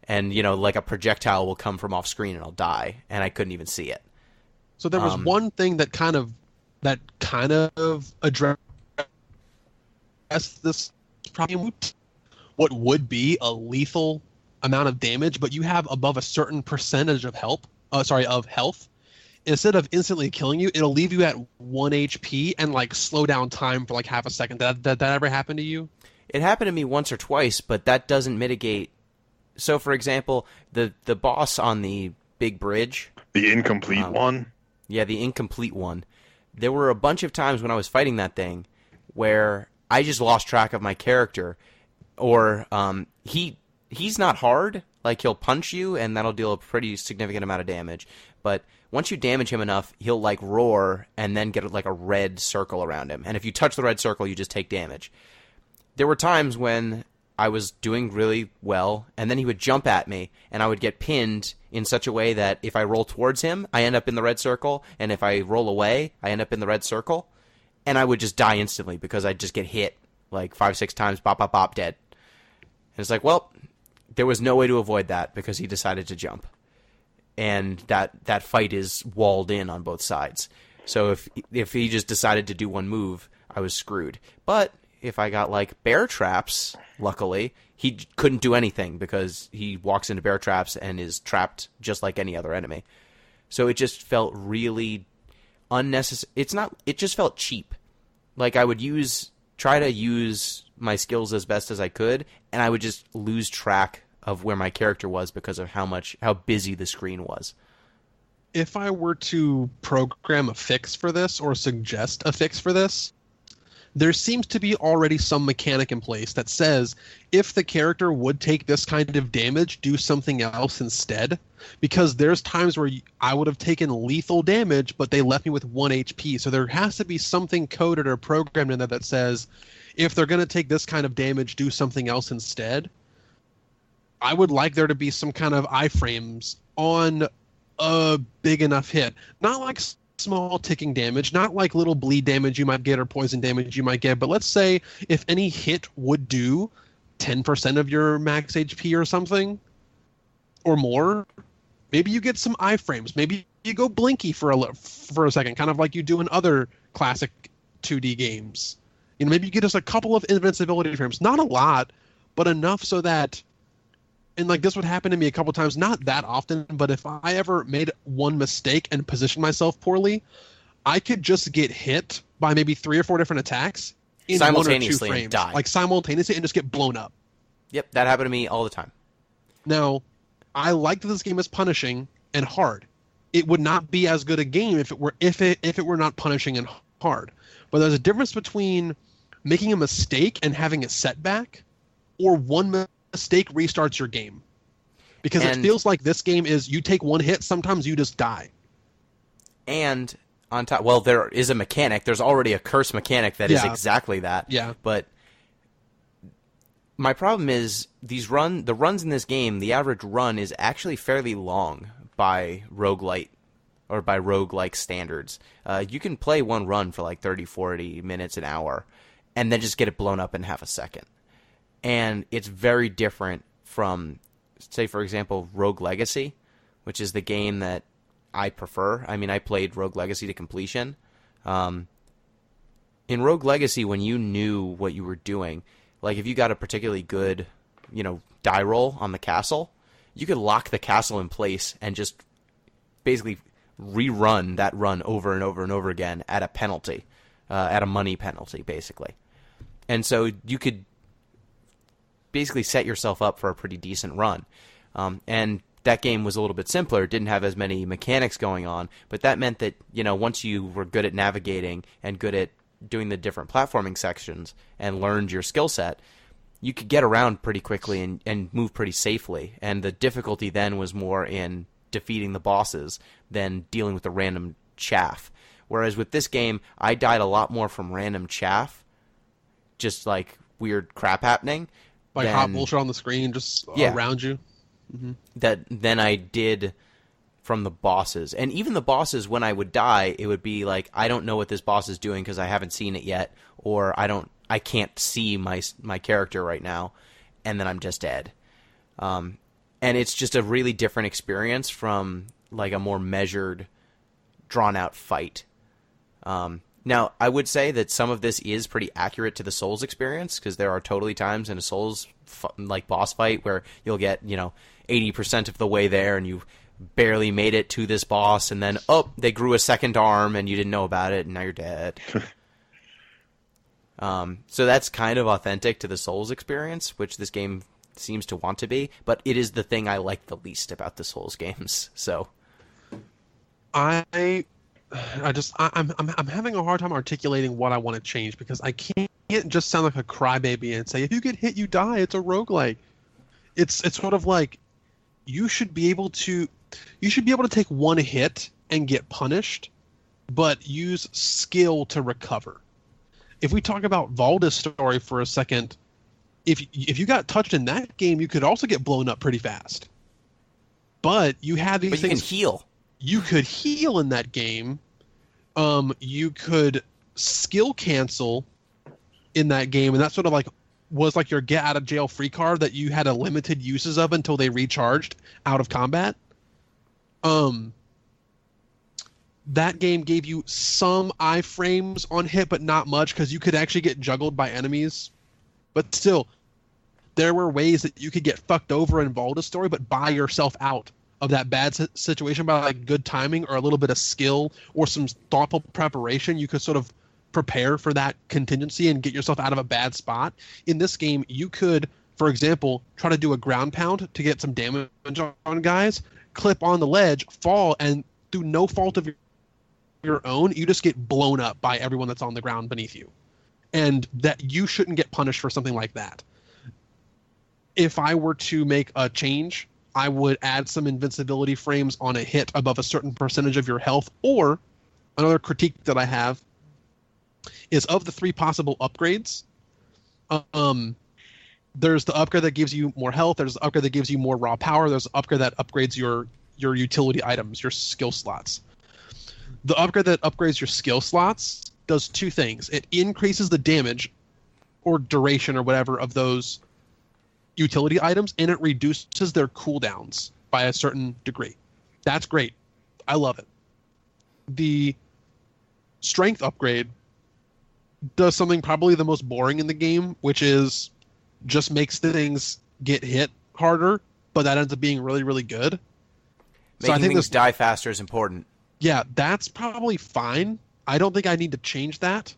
Speaker 1: And, like a projectile will come from off screen and I'll die, and I couldn't even see it.
Speaker 3: So there was one thing that kind of addressed this problem. What would be a lethal amount of damage, but you have above a certain percentage of health. Instead of instantly killing you, it'll leave you at 1 HP and like slow down time for like half a second. Did that ever happen to you?
Speaker 1: It happened to me once or twice, but that doesn't mitigate. So, for example, the boss on the big bridge,
Speaker 2: the incomplete one.
Speaker 1: Yeah, the incomplete one. There were a bunch of times when I was fighting that thing where I just lost track of my character, or he's not hard. Like, he'll punch you, and that'll deal a pretty significant amount of damage. But once you damage him enough, he'll, like, roar and then get, like, a red circle around him. And if you touch the red circle, you just take damage. There were times when I was doing really well, and then he would jump at me, and I would get pinned in such a way that if I roll towards him, I end up in the red circle, and if I roll away, I end up in the red circle. And I would just die instantly because I'd just get hit, like, 5-6 times, bop, bop, bop, dead. And it's like, well, there was no way to avoid that because he decided to jump. And that fight is walled in on both sides. So if he just decided to do one move, I was screwed. But if I got, like, bear traps, luckily, he couldn't do anything because he walks into bear traps and is trapped just like any other enemy. So it just felt really unnecessary. It just felt cheap. Like, I would try to use my skills as best as I could, and I would just lose track of where my character was because of how busy the screen was.
Speaker 3: If I were to program a fix for this or suggest a fix for this, there seems to be already some mechanic in place that says if the character would take this kind of damage, do something else instead. Because there's times where I would have taken lethal damage, but they left me with 1 HP. So there has to be something coded or programmed in there that says if they're going to take this kind of damage, do something else instead. I would like there to be some kind of iframes on a big enough hit. Not like small ticking damage, not like little bleed damage you might get or poison damage you might get, but let's say if any hit would do 10% of your max HP or something, or more, maybe you get some iframes. Maybe you go blinky for a second, kind of like you do in other classic 2D games. Maybe you get us a couple of invincibility frames. Not a lot, but enough so that, and like this would happen to me a couple times, not that often, but if I ever made one mistake and positioned myself poorly, I could just get hit by maybe 3 or 4 different attacks in
Speaker 1: simultaneously
Speaker 3: 1 or 2 frames.
Speaker 1: and die.
Speaker 3: Like simultaneously and just get blown up.
Speaker 1: Yep, that happened to me all the time.
Speaker 3: Now, I like that this game is punishing and hard. It would not be as good a game if it were not punishing and hard. But there's a difference between making a mistake and having a setback, or one mistake restarts your game. Because it feels like this game is you take one hit, sometimes you just die.
Speaker 1: And on top, well, there is a mechanic. There's already a curse mechanic that is exactly that.
Speaker 3: Yeah.
Speaker 1: But my problem is the runs in this game, the average run is actually fairly long by roguelite or by roguelike standards. You can play one run for like 30, 40 minutes, an hour, and then just get it blown up in half a second. And it's very different from, say, for example, Rogue Legacy, which is the game that I prefer. I mean, I played Rogue Legacy to completion. In Rogue Legacy, when you knew what you were doing, like if you got a particularly good, die roll on the castle, you could lock the castle in place and just basically rerun that run over and over and over again at a penalty, at a money penalty, basically. And so you could basically set yourself up for a pretty decent run. And that game was a little bit simpler. It didn't have as many mechanics going on, but that meant that, once you were good at navigating and good at doing the different platforming sections and learned your skill set, you could get around pretty quickly and move pretty safely. And the difficulty then was more in defeating the bosses than dealing with the random chaff. Whereas with this game, I died a lot more from random chaff, just like weird crap happening.
Speaker 3: Like hot bullshit on the screen, just around you. Mm-hmm.
Speaker 1: Than I did from the bosses. And even the bosses, when I would die, it would be like, I don't know what this boss is doing because I haven't seen it yet, or I can't see my character right now, and then I'm just dead. And it's just a really different experience from like a more measured, drawn-out fight. Now, I would say that some of this is pretty accurate to the Souls experience, because there are totally times in a Souls like boss fight where you'll get 80% of the way there and you barely made it to this boss, and then they grew a second arm and you didn't know about it and now you're dead. So that's kind of authentic to the Souls experience, which this game seems to want to be, but it is the thing I like the least about the Souls games. So
Speaker 3: I'm having a hard time articulating what I want to change, because I can't just sound like a crybaby and say, if you get hit, you die. It's a roguelike. It's sort of like you should be able to take one hit and get punished, but use skill to recover. If we talk about Valda's story for a second, if you got touched in that game, you could also get blown up pretty fast. But you had these things.
Speaker 1: But you can heal.
Speaker 3: You could heal in that game. You could skill cancel in that game, and that sort of like was like your get out of jail free card that you had a limited uses of until they recharged out of combat. That game gave you some iframes on hit, but not much, because you could actually get juggled by enemies. But still, there were ways that you could get fucked over in Valda's story, but buy yourself out of that bad situation by like good timing or a little bit of skill or some thoughtful preparation. You could sort of prepare for that contingency and get yourself out of a bad spot. In this game, you could, for example, try to do a ground pound to get some damage on guys, clip on the ledge, fall, and through no fault of your own, you just get blown up by everyone that's on the ground beneath you. And that you shouldn't get punished for something like that. If I were to make a change, I would add some invincibility frames on a hit above a certain percentage of your health. Or another critique that I have is, of the 3 possible upgrades, there's the upgrade that gives you more health, there's the upgrade that gives you more raw power, there's the upgrade that upgrades your utility items, your skill slots. The upgrade that upgrades your skill slots does 2 things. It increases the damage or duration or whatever of those utility items, and it reduces their cooldowns by a certain degree. That's great. I love it. The strength upgrade does something probably the most boring in the game, which is just makes things get hit harder, but that ends up being really, really good.
Speaker 1: Making things die faster is important.
Speaker 3: Yeah, that's probably fine. I don't think I need to change that.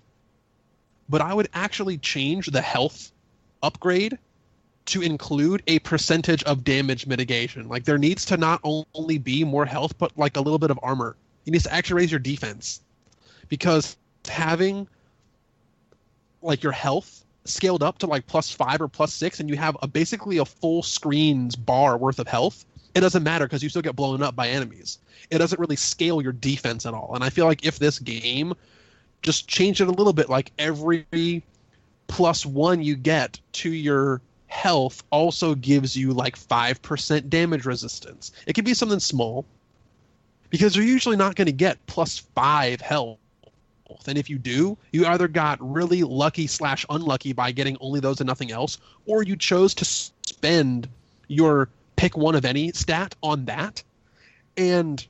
Speaker 3: But I would actually change the health upgrade to include a percentage of damage mitigation. Like, there needs to not only be more health, but like a little bit of armor. You need to actually raise your defense. Because having like your health scaled up to like +5 or +6, and you have basically a full screen's bar worth of health, it doesn't matter because you still get blown up by enemies. It doesn't really scale your defense at all. And I feel like if this game just changed it a little bit, like every +1 you get to your health also gives you like 5% damage resistance. It could be something small, because you're usually not going to get +5 health. And if you do, you either got really lucky/unlucky by getting only those and nothing else, or you chose to spend your pick one of any stat on that, and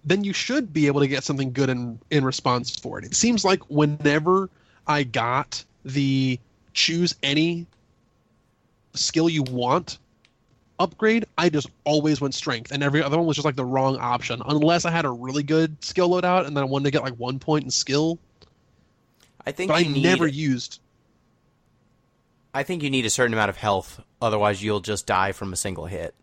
Speaker 3: then you should be able to get something good in response for it. It seems like whenever I got the choose any skill you want upgrade, I just always went strength, and every other one was just like the wrong option, unless I had a really good skill loadout and then I wanted to get like 1 point in skill.
Speaker 1: I think
Speaker 3: but I never used.
Speaker 1: I think you need a certain amount of health, otherwise you'll just die from a single hit.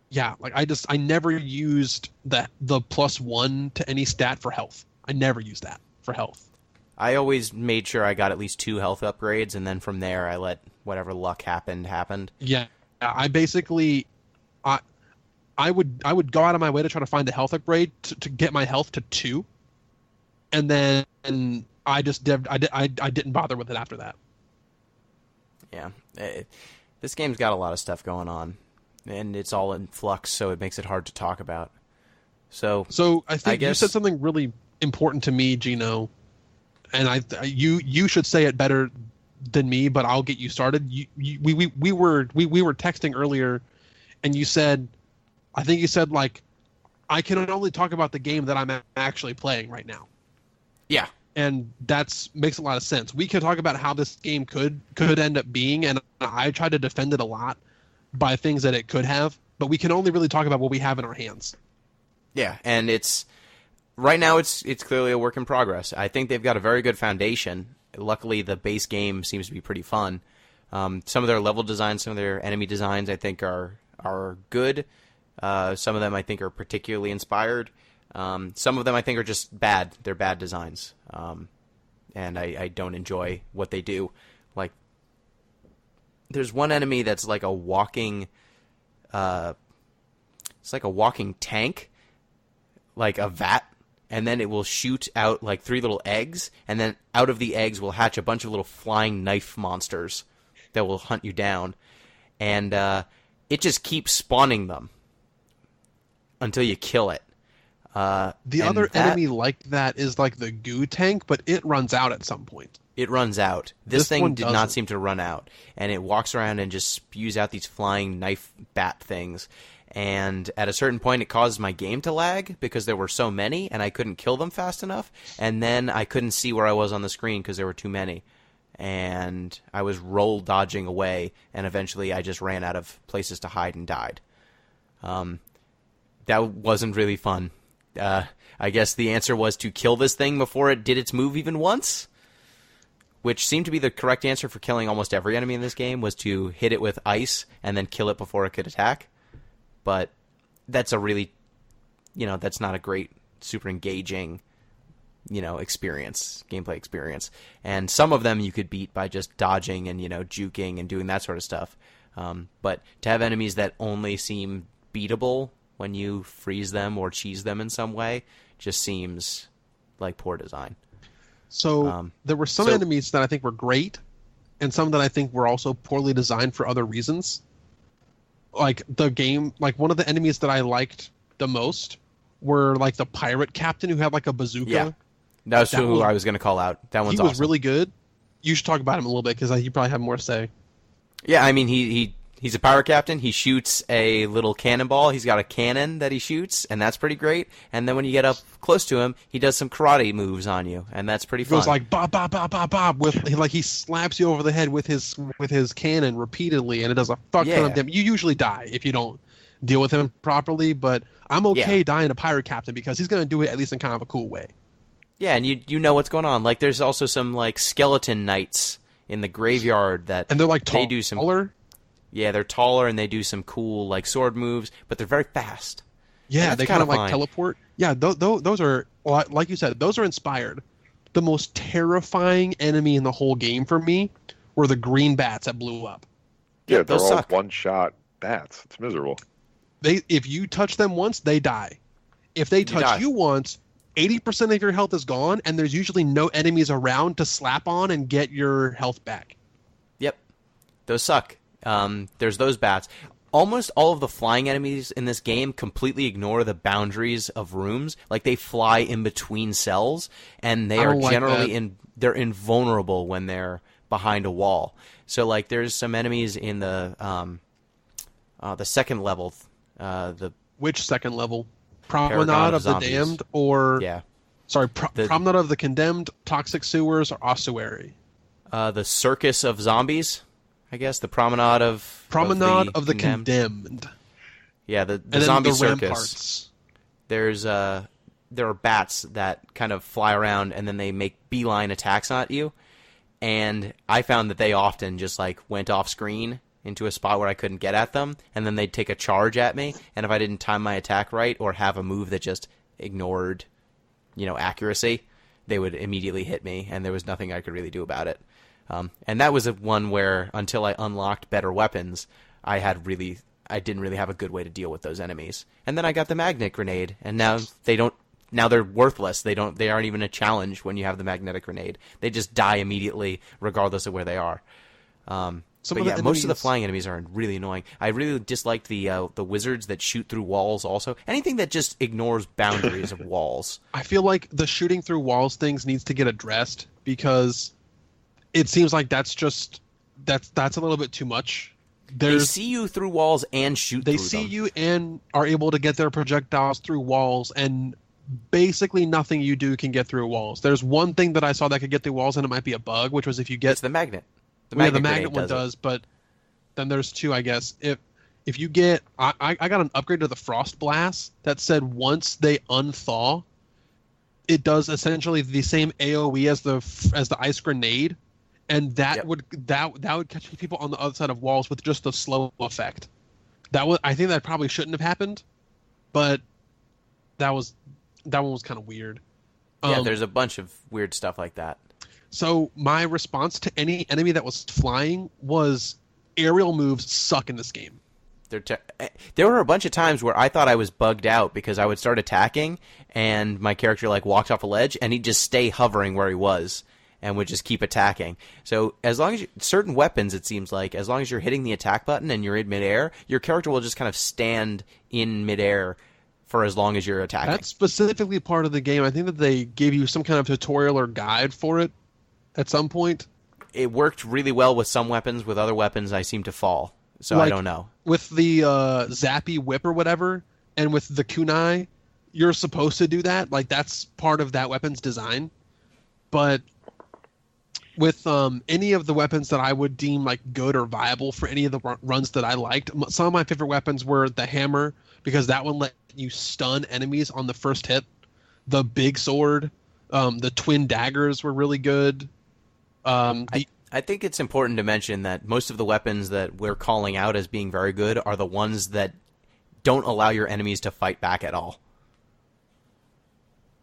Speaker 3: Yeah, like I never used the +1 to any stat for health. I never used that for health.
Speaker 1: I always made sure I got at least 2 health upgrades, and then from there I let whatever luck happened.
Speaker 3: Yeah, I basically, I would go out of my way to try to find a health upgrade to get my health to 2, and then I just I didn't bother with it after that.
Speaker 1: Yeah, this game's got a lot of stuff going on. and it's all in flux, so it makes it hard to talk about. So
Speaker 3: I think you said something really important to me, Gino, and you should say it better than me, but I'll get you started. We were texting earlier, and you said, I think you said, like, I can only talk about the game that I'm actually playing right now.
Speaker 1: Yeah.
Speaker 3: And that makes a lot of sense. We could talk about how this game could end up being, and I try to defend it a lot by things that it could have, but we can only really talk about what we have in our hands.
Speaker 1: Yeah, and right now it's clearly a work in progress. I think they've got a very good foundation. Luckily, the base game seems to be pretty fun. Some of their level designs, some of their enemy designs, I think are good. Some of them I think are particularly inspired. Some of them I think are just bad. They're bad designs, and I don't enjoy what they do. Like, there's one enemy that's like a walking, it's like a walking tank, like a vat, and then it will shoot out like 3 little eggs, and then out of the eggs will hatch a bunch of little flying knife monsters that will hunt you down, and it just keeps spawning them until you kill it.
Speaker 3: The other enemy like that is like the goo tank, but it runs out at some point.
Speaker 1: It runs out. This thing did
Speaker 3: doesn't.
Speaker 1: not seem to run out, and it walks around and just spews out these flying knife bat things. And at a certain point, it caused my game to lag because there were so many, and I couldn't kill them fast enough. And then I couldn't see where I was on the screen because there were too many. And I was roll dodging away, and eventually I just ran out of places to hide and died. That wasn't really fun. I guess the answer was to kill this thing before it did its move even once, which seemed to be the correct answer for killing almost every enemy in this game, was to hit it with ice and then kill it before it could attack. But that's a really, that's not a great, super engaging, gameplay experience. And some of them you could beat by just dodging and, juking and doing that sort of stuff. But to have enemies that only seem beatable when you freeze them or cheese them in some way just seems like poor design.
Speaker 3: So there were some enemies that I think were great, and some that I think were also poorly designed for other reasons. Like one of the enemies that I liked the most were like the pirate captain who had like a bazooka.
Speaker 1: Yeah, that's who I was going to call out. That one's awesome.
Speaker 3: He was really good. You should talk about him a little bit because you probably have more to say.
Speaker 1: Yeah, I mean he's a pirate captain. He shoots a little cannonball. He's got a cannon that he shoots, and that's pretty great. And then when you get up close to him, he does some karate moves on you, and that's pretty fun.
Speaker 3: He goes like bob bob bob bob bob with like he slaps you over the head with his cannon repeatedly, and it does a fuck ton of damage. You usually die if you don't deal with him properly, but I'm okay dying to pirate captain because he's gonna do it at least in kind of a cool way. Yeah,
Speaker 1: and you know what's going on. Like there's also some like skeleton knights in the graveyard that
Speaker 3: and they're like
Speaker 1: they do some
Speaker 3: taller.
Speaker 1: Yeah, they're taller and they do some cool like sword moves, but they're very fast.
Speaker 3: Yeah, they kind of like teleport. Yeah, those are, like you said, those are inspired. The most terrifying enemy in the whole game for me were the green bats that blew up.
Speaker 2: Yeah, they're all one-shot bats. It's miserable.
Speaker 3: If you touch them once, they die. If they touch you once, 80% of your health is gone, and there's usually no enemies around to slap on and get your health back.
Speaker 1: Yep, those suck. There's those bats. Almost all of the flying enemies in this game completely ignore the boundaries of rooms. Like they fly in between cells, and they are generally they're invulnerable when they're behind a wall. So like there's some enemies in the second level.
Speaker 3: Which second level? Promenade of the Damned, or Promenade of the Condemned, Toxic Sewers, or Ossuary?
Speaker 1: The Circus of Zombies. I guess the Promenade of
Speaker 3: the Condemned.
Speaker 1: Yeah, the zombie circus. There are bats that kind of fly around and then they make beeline attacks at you. And I found that they often just like went off screen into a spot where I couldn't get at them, and then they'd take a charge at me, and if I didn't time my attack right or have a move that just ignored, accuracy, they would immediately hit me, and there was nothing I could really do about it. And that was one where, until I unlocked better weapons, I didn't really have a good way to deal with those enemies. And then I got the magnet grenade, and now they're worthless. They aren't even a challenge when you have the magnetic grenade. They just die immediately, regardless of where they are. Most of the flying enemies are really annoying. I really disliked the wizards that shoot through walls also. Anything that just ignores boundaries of walls.
Speaker 3: I feel like the shooting through walls things needs to get addressed because it seems like that's a little bit too much.
Speaker 1: They see you through walls and shoot through them.
Speaker 3: They see you and are able to get their projectiles through walls, and basically nothing you do can get through walls. There's one thing that I saw that could get through walls, and it might be a bug, which was if you get...
Speaker 1: It's the magnet.
Speaker 3: The magnet one does, but then there's two, I guess. If you get... I got an upgrade to the Frost Blast that said once they unthaw, it does essentially the same AoE as the Ice Grenade, and that would catch people on the other side of walls with just a slow effect. I think that probably shouldn't have happened, but that one was kind of weird.
Speaker 1: Yeah, there's a bunch of weird stuff like that.
Speaker 3: So my response to any enemy that was flying was aerial moves suck in this game.
Speaker 1: There were a bunch of times where I thought I was bugged out because I would start attacking and my character walked off a ledge and he'd just stay hovering where he was and would just keep attacking. So as long as certain weapons, it seems like, as long as you're hitting the attack button and you're in midair, your character will just kind of stand in midair for as long as you're attacking.
Speaker 3: That's specifically part of the game. I think that they gave you some kind of tutorial or guide for it at some point.
Speaker 1: It worked really well with some weapons. With other weapons, I seem to fall. So I don't know.
Speaker 3: With the Zappy Whip or whatever, and with the kunai, you're supposed to do that. That's part of that weapon's design. But with any of the weapons that I would deem good or viable for any of the runs that I liked, some of my favorite weapons were the hammer, because that one let you stun enemies on the first hit. The big sword, the twin daggers were really good.
Speaker 1: I think it's important to mention that most of the weapons that we're calling out as being very good are the ones that don't allow your enemies to fight back at all.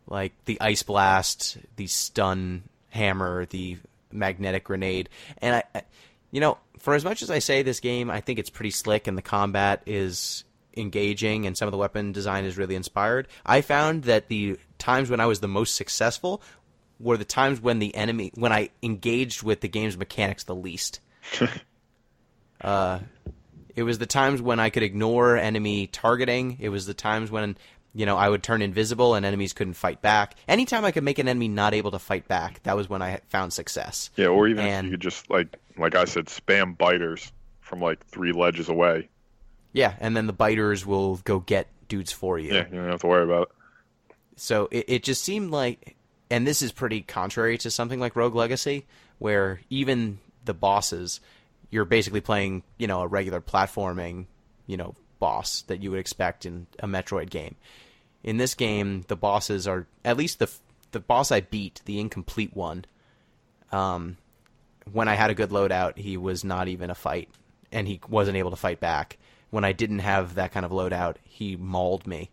Speaker 1: Like the Ice Blast, the Stun Hammer, the Magnetic Grenade. And, for as much as I say this game, I think it's pretty slick and the combat is engaging and some of the weapon design is really inspired, I found that the times when I was the most successful were the times when I engaged with the game's mechanics the least. It was the times when I could ignore enemy targeting. It was the times when, I would turn invisible and enemies couldn't fight back. Anytime I could make an enemy not able to fight back, that was when I found success.
Speaker 2: Yeah, or even if you could just, like I said, spam biters from 3 ledges away.
Speaker 1: Yeah, and then the biters will go get dudes for you.
Speaker 2: Yeah, you don't have to worry about it.
Speaker 1: So it just seemed like... And this is pretty contrary to something like Rogue Legacy, where even the bosses, you're basically playing, a regular platforming, boss that you would expect in a Metroid game. In this game, the bosses are, at least the boss I beat, the incomplete one, when I had a good loadout, he was not even a fight, and he wasn't able to fight back. When I didn't have that kind of loadout, he mauled me.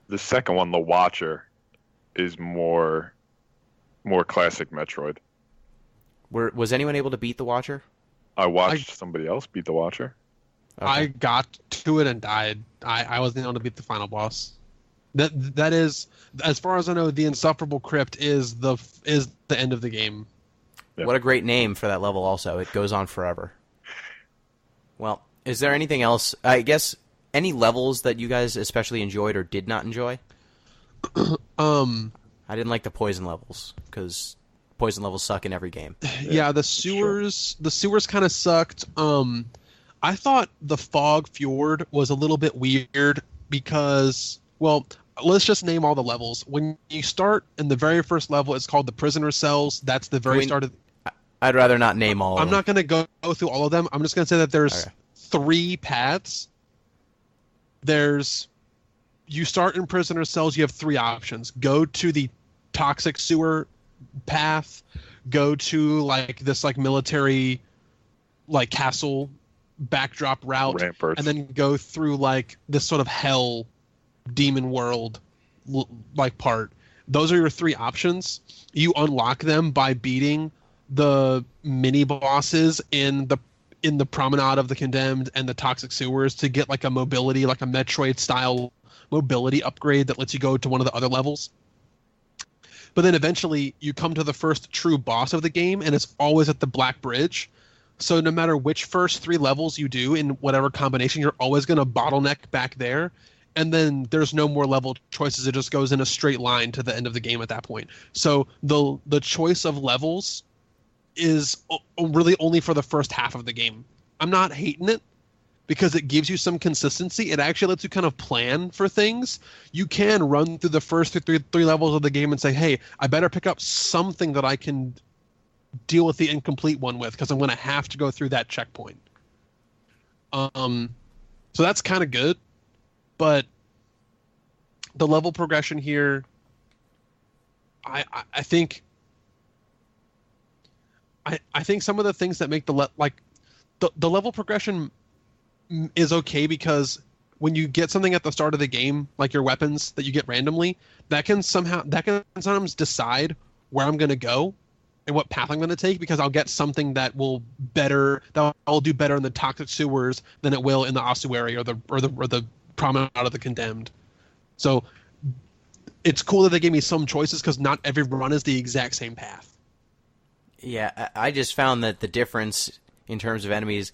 Speaker 2: The second one, the Watcher, is more classic Metroid.
Speaker 1: Was anyone able to beat the Watcher?
Speaker 2: I watched somebody else beat the Watcher.
Speaker 1: Okay.
Speaker 3: I got to it and died. I wasn't able to beat the final boss. That is, as far as I know, the Insufferable Crypt is the end of the game.
Speaker 1: Yeah. What a great name for that level also. It goes on forever. Well, is there anything else? I guess any levels that you guys especially enjoyed or did not enjoy? I didn't like the poison levels because poison levels suck in every game.
Speaker 3: Yeah, the sewers kind of sucked. I thought the Fog Fjord was a little bit weird because, well, let's just name all the levels. When you start in the very first level, it's called the Prisoner Cells. That's the very start of...
Speaker 1: I'd rather not name all of them.
Speaker 3: I'm not going to go through all of them. I'm just going to say that there's 3 paths. You start in Prisoner Cells, you have 3 options. Go to the toxic sewer path, go to this military castle backdrop route,
Speaker 2: Ramparts.
Speaker 3: and then go through this sort of hell demon world part. Those are your 3 options. You unlock them by beating the mini bosses in the Promenade of the Condemned and the Toxic Sewers to get a mobility, a Metroid style mobility upgrade that lets you go to one of the other levels. But then eventually you come to the first true boss of the game, and it's always at the Black Bridge. So no matter which first 3 levels you do in whatever combination, you're always going to bottleneck back there. And then there's no more level choices. It just goes in a straight line to the end of the game at that point. So the choice of levels is really only for the first half of the game. I'm not hating it because it gives you some consistency. It actually lets you kind of plan for things. You can run through the first three levels of the game and say, hey, I better pick up something that I can deal with the incomplete one with because I'm going to have to go through that checkpoint. So that's kind of good, but the level progression here, I think some of the things that make the level progression is okay because when you get something at the start of the game, like your weapons that you get randomly, that can sometimes decide where I'm going to go and what path I'm going to take because I'll get something that will do better in the toxic sewers than it will in the ossuary or the promenade of the condemned. So it's cool that they gave me some choices because not every run is the exact same path.
Speaker 1: Yeah, I just found that the difference in terms of enemies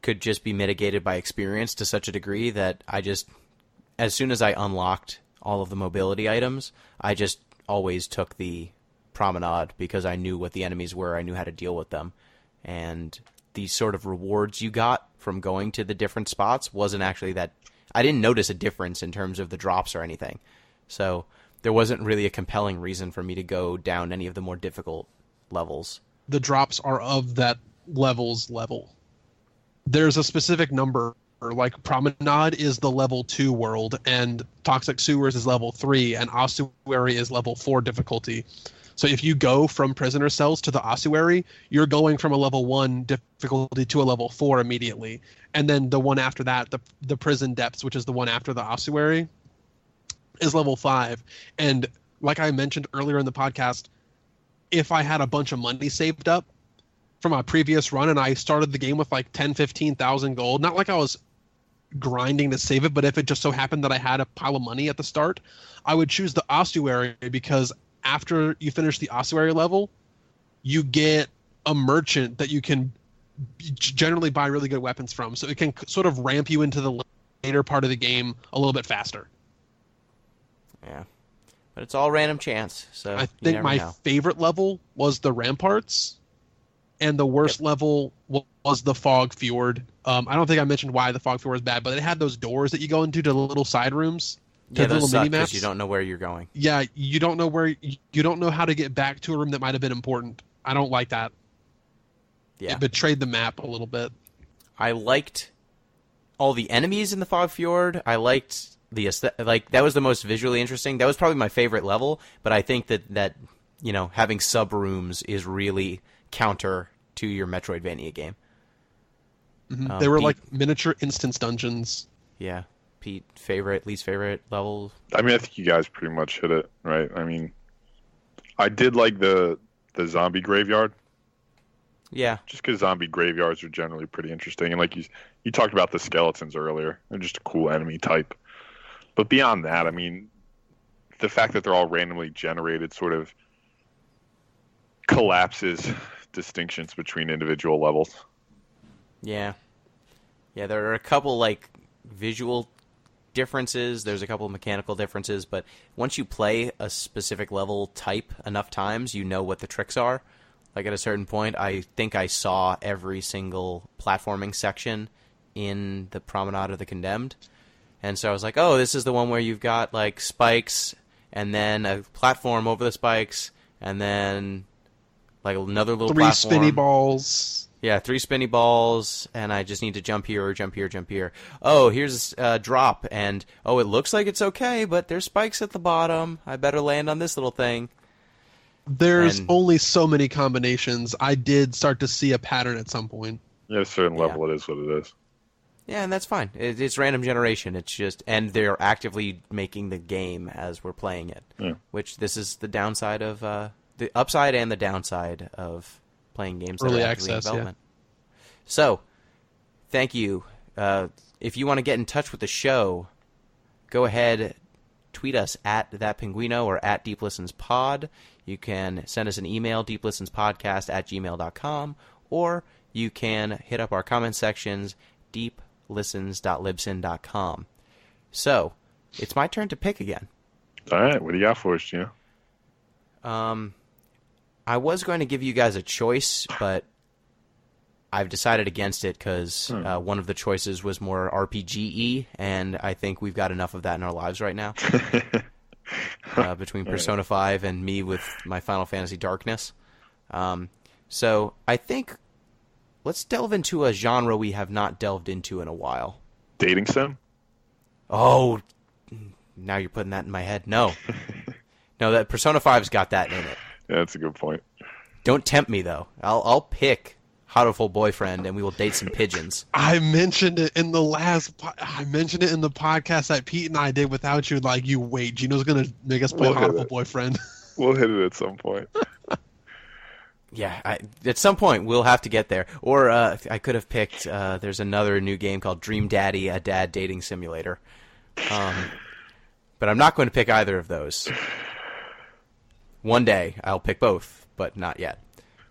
Speaker 1: could just be mitigated by experience to such a degree that as soon as I unlocked all of the mobility items, I just always took the promenade because I knew what the enemies were, I knew how to deal with them. And the sort of rewards you got from going to the different spots wasn't actually that... I didn't notice a difference in terms of the drops or anything. So there wasn't really a compelling reason for me to go down any of the more difficult levels.
Speaker 3: The drops are of that level's level. There's a specific number, like Promenade is the level 2 world, and Toxic Sewers is level 3, and Ossuary is level 4 difficulty. So if you go from prisoner cells to the ossuary, you're going from a level 1 difficulty to a level 4 immediately. And then the one after that, the prison depths, which is the one after the ossuary, is level 5. And like I mentioned earlier in the podcast, if I had a bunch of money saved up from a previous run and I started the game with like 10, 15,000 gold, not like I was grinding to save it, but if it just so happened that I had a pile of money at the start, I would choose the ossuary because after you finish the ossuary level, you get a merchant that you can generally buy really good weapons from. So it can sort of ramp you into the later part of the game a little bit faster.
Speaker 1: Yeah. But it's all random chance. So
Speaker 3: I think my favorite level was the ramparts, and the worst level was the fog fjord. I don't think I mentioned why the fog fjord was bad, but it had those doors that you go into to the little side rooms.
Speaker 1: Yeah, those suck because you don't know where you're going.
Speaker 3: Yeah, you don't know how to get back to a room that might have been important. I don't like that.
Speaker 1: Yeah.
Speaker 3: It betrayed the map a little bit.
Speaker 1: I liked all the enemies in the Fog Fjord. I liked that was the most visually interesting. That was probably my favorite level, but I think that having sub rooms is really counter to your Metroidvania game.
Speaker 3: Mm-hmm. They were like miniature instance dungeons.
Speaker 1: Yeah. Pete, least favorite level?
Speaker 2: I mean, I think you guys pretty much hit it, right? I mean, I did like the zombie graveyard.
Speaker 1: Yeah.
Speaker 2: Just because zombie graveyards are generally pretty interesting. And like you talked about the skeletons earlier. They're just a cool enemy type. But beyond that, I mean, the fact that they're all randomly generated sort of collapses distinctions between individual levels.
Speaker 1: Yeah. Yeah, there are a couple, like, visual differences. There's a couple of mechanical differences. But once you play a specific level type enough times, you know what the tricks are. Like, at a certain point, I think I saw every single platforming section in the Promenade of the Condemned. And so I was like, oh, this is the one where you've got, like, spikes, and then a platform over the spikes, and then, like, another little platform.
Speaker 3: 3 spinny balls.
Speaker 1: Yeah, 3 spinny balls, and I just need to jump here or jump here, jump here. Oh, here's a drop, and, oh, it looks like it's okay, but there's spikes at the bottom. I better land on this little thing.
Speaker 3: There's only so many combinations. I did start to see a pattern at some point.
Speaker 2: At a certain level, it is what it is.
Speaker 1: Yeah, and that's fine. It's random generation. It's just, and they're actively making the game as we're playing it.
Speaker 2: Yeah.
Speaker 1: Which this is the downside of the upside and the downside of playing games that are actively in development. Yeah. So, thank you. If you want to get in touch with the show, go ahead, tweet us at thatpinguino or at deeplistenspod. You can send us an email, deeplistenspodcast@gmail.com, or you can hit up our comment sections, deeplistens.libsyn.com. So, it's my turn to pick again.
Speaker 2: All right, what do you got for us, Gino?
Speaker 1: I was going to give you guys a choice, but I've decided against it because one of the choices was more RPG-y, and I think we've got enough of that in our lives right now. Between Persona 5 and me with my Final Fantasy Darkness. So I think let's delve into a genre we have not delved into in a while.
Speaker 2: Dating sim?
Speaker 1: Oh, now you're putting that in my head. No. No, that Persona 5's got that in it.
Speaker 2: Yeah, that's a good point.
Speaker 1: Don't tempt me, though. I'll pick Hatoful Boyfriend, and we will date some pigeons.
Speaker 3: I mentioned it in the podcast that Pete and I did without you. Like, you wait, Gino's gonna make us play Hatoful Boyfriend.
Speaker 2: We'll hit it at some point.
Speaker 1: Yeah, at some point we'll have to get there. Or I could have picked. There's another new game called Dream Daddy, a dad dating simulator. But I'm not going to pick either of those. One day I'll pick both, but not yet.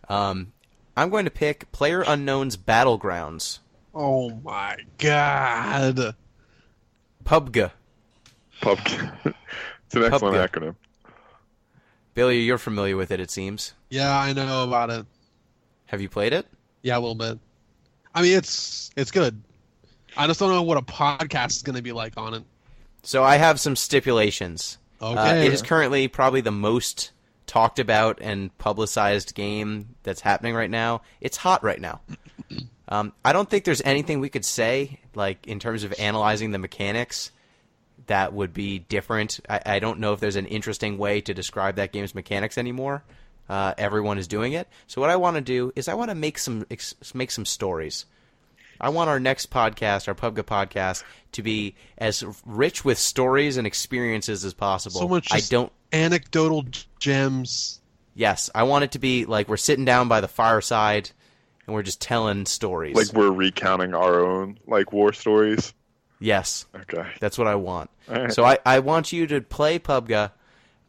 Speaker 1: I'm going to pick PlayerUnknown's Battlegrounds.
Speaker 3: Oh my god.
Speaker 1: PUBG.
Speaker 2: PUBG. It's an excellent acronym.
Speaker 1: Billy, you're familiar with it seems.
Speaker 3: Yeah, I know about it.
Speaker 1: Have you played it?
Speaker 3: Yeah, a little bit. I mean, it's good. I just don't know what a podcast is going to be like on it.
Speaker 1: So I have some stipulations.
Speaker 3: Okay.
Speaker 1: It is currently probably the most talked about and publicized game that's happening right now. It's hot right now. I don't think there's anything we could say, like in terms of analyzing the mechanics, that would be different. I don't know if there's an interesting way to describe that game's mechanics anymore. Everyone is doing it. So what I want to do is I want to make some stories. I want our next podcast, our PUBG podcast, to be as rich with stories and experiences as possible.
Speaker 3: So much anecdotal gems.
Speaker 1: Yes, I want it to be like we're sitting down by the fireside and we're just telling stories.
Speaker 2: Like we're recounting our own war stories.
Speaker 1: Yes.
Speaker 2: Okay.
Speaker 1: That's what I want.
Speaker 2: Right.
Speaker 1: So I want you to play PUBG,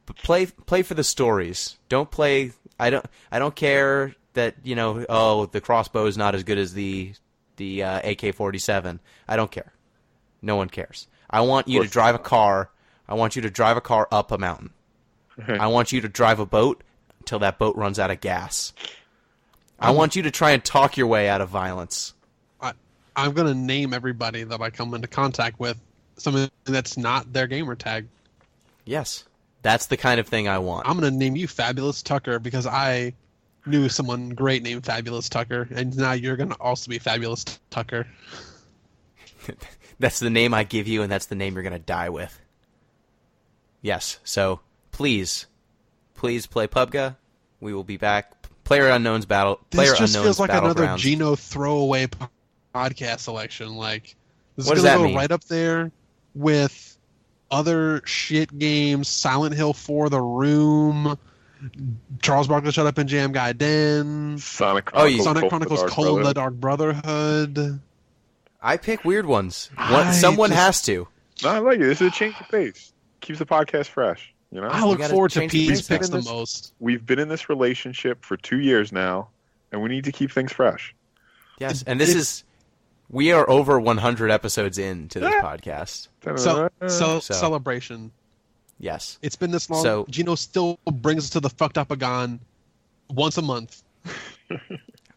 Speaker 1: but play for the stories. Don't play. I don't care that the crossbow is not as good as the AK-47. I don't care. No one cares. I want you to drive a car. I want you to drive a car up a mountain. I want you to drive a boat until that boat runs out of gas. I want you to try and talk your way out of violence.
Speaker 3: I'm going to name everybody that I come into contact with something that's not their gamer tag.
Speaker 1: Yes. That's the kind of thing I want.
Speaker 3: I'm going to name you Fabulous Tucker because I knew someone great named Fabulous Tucker, and now you're going to also be Fabulous Tucker.
Speaker 1: That's the name I give you, and that's the name you're going to die with. Yes, so please play PUBG. We will be back. PlayerUnknown's
Speaker 3: This just feels like another
Speaker 1: Battlegrounds.
Speaker 3: Gino throwaway podcast selection. Like, this
Speaker 1: What
Speaker 3: is
Speaker 1: does
Speaker 3: going to
Speaker 1: that
Speaker 3: go
Speaker 1: mean?
Speaker 3: right up there with other shit games, Silent Hill 4, The Room, Charles Barkley Shut Up and Jam Guy Den,
Speaker 2: Sonic Chronicles,
Speaker 3: Cold the Dark Brotherhood.
Speaker 1: I pick weird ones.
Speaker 3: Someone
Speaker 1: Has to.
Speaker 2: No, I like it. This is a change of pace. Keeps the podcast fresh.
Speaker 3: I look
Speaker 1: gotta
Speaker 3: forward to
Speaker 1: change the
Speaker 3: Pete's
Speaker 1: pace.
Speaker 3: picks the most.
Speaker 2: We've been in this relationship for 2 years now, and we need to keep things fresh.
Speaker 1: Yes, and we are over 100 episodes into this podcast.
Speaker 3: Celebration.
Speaker 1: Yes.
Speaker 3: It's been this long.
Speaker 1: So-
Speaker 3: Gino still brings us to the fucked up agon once a month.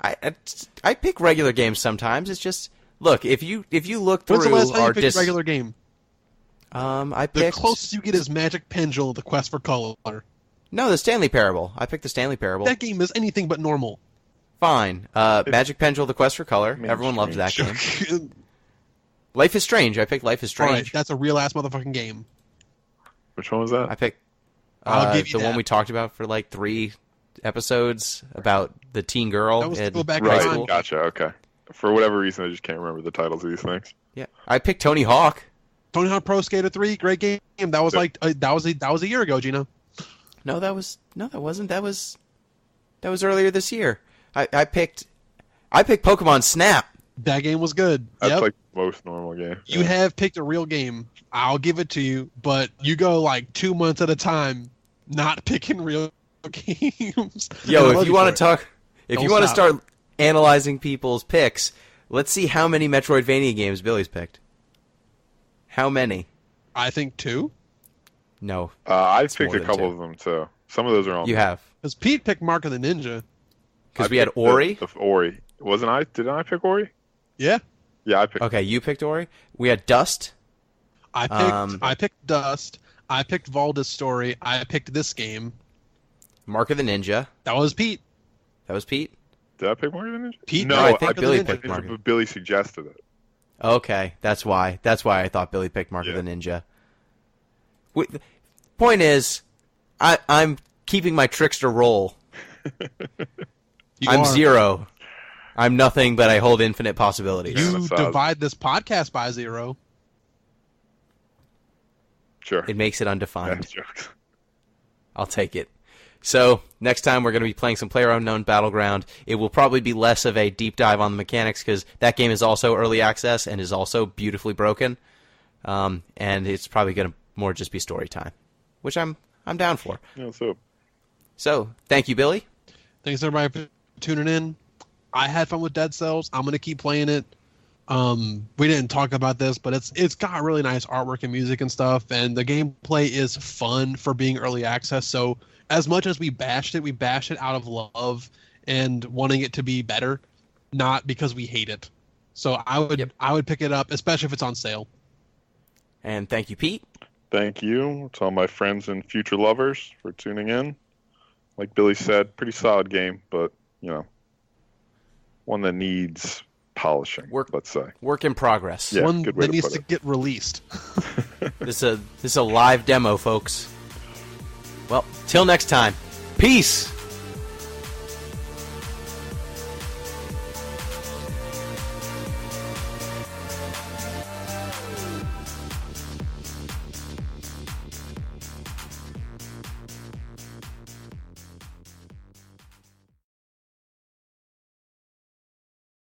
Speaker 1: I pick regular games sometimes. It's just look, if you look through
Speaker 3: When's the last time
Speaker 1: our
Speaker 3: you picked a regular game?
Speaker 1: I
Speaker 3: The
Speaker 1: picked
Speaker 3: closest you get is Magic Pendulum, The Quest for Color.
Speaker 1: No, the Stanley Parable. I picked the Stanley Parable.
Speaker 3: That game is anything but normal.
Speaker 1: Fine. Magic Pendulum, The Quest for Color. Everyone loves that game. Life is Strange. I picked Life is Strange.
Speaker 3: Alright, that's a real ass motherfucking game.
Speaker 2: Which one was that?
Speaker 1: I picked
Speaker 3: I'll give you
Speaker 1: the
Speaker 3: that.
Speaker 1: one we talked about for 3 episodes about the teen girl.
Speaker 3: That was to
Speaker 1: in
Speaker 3: go back in
Speaker 1: high
Speaker 2: Right,
Speaker 3: time.
Speaker 1: school.
Speaker 2: gotcha, okay. For whatever reason, I just can't remember the titles of these things.
Speaker 1: Yeah, I picked Tony Hawk.
Speaker 3: Tony Hawk Pro Skater 3, great game. That was that was a year ago, Gino.
Speaker 1: No, that wasn't. That was earlier this year. I picked Pokemon Snap.
Speaker 3: That game was good.
Speaker 2: That's
Speaker 3: Yep.
Speaker 2: like most normal game.
Speaker 3: You have picked a real game. I'll give it to you, but you go 2 months at a time not picking real games.
Speaker 1: Yo,
Speaker 3: And I
Speaker 1: if
Speaker 3: love
Speaker 1: you want
Speaker 3: for
Speaker 1: to
Speaker 3: it.
Speaker 1: talk, if
Speaker 3: Don't
Speaker 1: you want to
Speaker 3: stop.
Speaker 1: start analyzing people's picks, let's see how many Metroidvania games Billy's picked. How many?
Speaker 3: I think 2.
Speaker 1: No.
Speaker 2: I've picked
Speaker 1: more
Speaker 2: a
Speaker 1: than
Speaker 2: couple
Speaker 1: 2.
Speaker 2: of them too. Some of those are on.
Speaker 1: You have.
Speaker 3: Because Pete picked Mark of the Ninja.
Speaker 1: Because we had Ori.
Speaker 2: The Ori. Wasn't I? Didn't I pick Ori?
Speaker 3: Yeah.
Speaker 2: Yeah, I picked.
Speaker 1: Okay, you picked Ori. We had Dust.
Speaker 3: I picked Dust. I picked Valda's Story. I picked this game.
Speaker 1: Mark of the Ninja.
Speaker 3: That was Pete.
Speaker 1: That was Pete.
Speaker 2: Did I pick Mark of the Ninja?
Speaker 3: Pete?
Speaker 2: No,
Speaker 1: I think
Speaker 3: Mark of the
Speaker 1: Billy
Speaker 3: Ninja.
Speaker 1: picked Mark.
Speaker 2: But Billy suggested it.
Speaker 1: Okay, that's why. That's why I thought Billy picked Mark of the Ninja. Point is, I'm keeping my trickster role. I'm 0. I'm nothing, but I hold infinite possibilities.
Speaker 3: You divide this podcast by 0.
Speaker 2: Sure.
Speaker 1: It makes it undefined.
Speaker 2: Yeah, jokes.
Speaker 1: I'll take it. So, next time we're going to be playing some PlayerUnknown Battleground. It will probably be less of a deep dive on the mechanics, because that game is also early access and is also beautifully broken. And it's probably going to more just be story time, which I'm down for.
Speaker 2: Yeah,
Speaker 1: So, thank you, Billy.
Speaker 3: Thanks everybody for tuning in. I had fun with Dead Cells. I'm gonna keep playing it. We didn't talk about this, but it's got really nice artwork and music and stuff, and the gameplay is fun for being early access. So as much as we bashed it out of love and wanting it to be better, not because we hate it. So I would pick it up, especially if it's on sale.
Speaker 1: And thank you, Pete.
Speaker 2: Thank you to all my friends and future lovers for tuning in. Like Billy said, pretty solid game, but one that needs polishing. Let's say
Speaker 1: work in progress.
Speaker 2: Yeah,
Speaker 3: one
Speaker 2: good way
Speaker 3: that
Speaker 2: to
Speaker 3: needs
Speaker 2: put
Speaker 3: to
Speaker 2: it.
Speaker 3: get released.
Speaker 1: This is a live demo, folks. Well, till next time. Peace.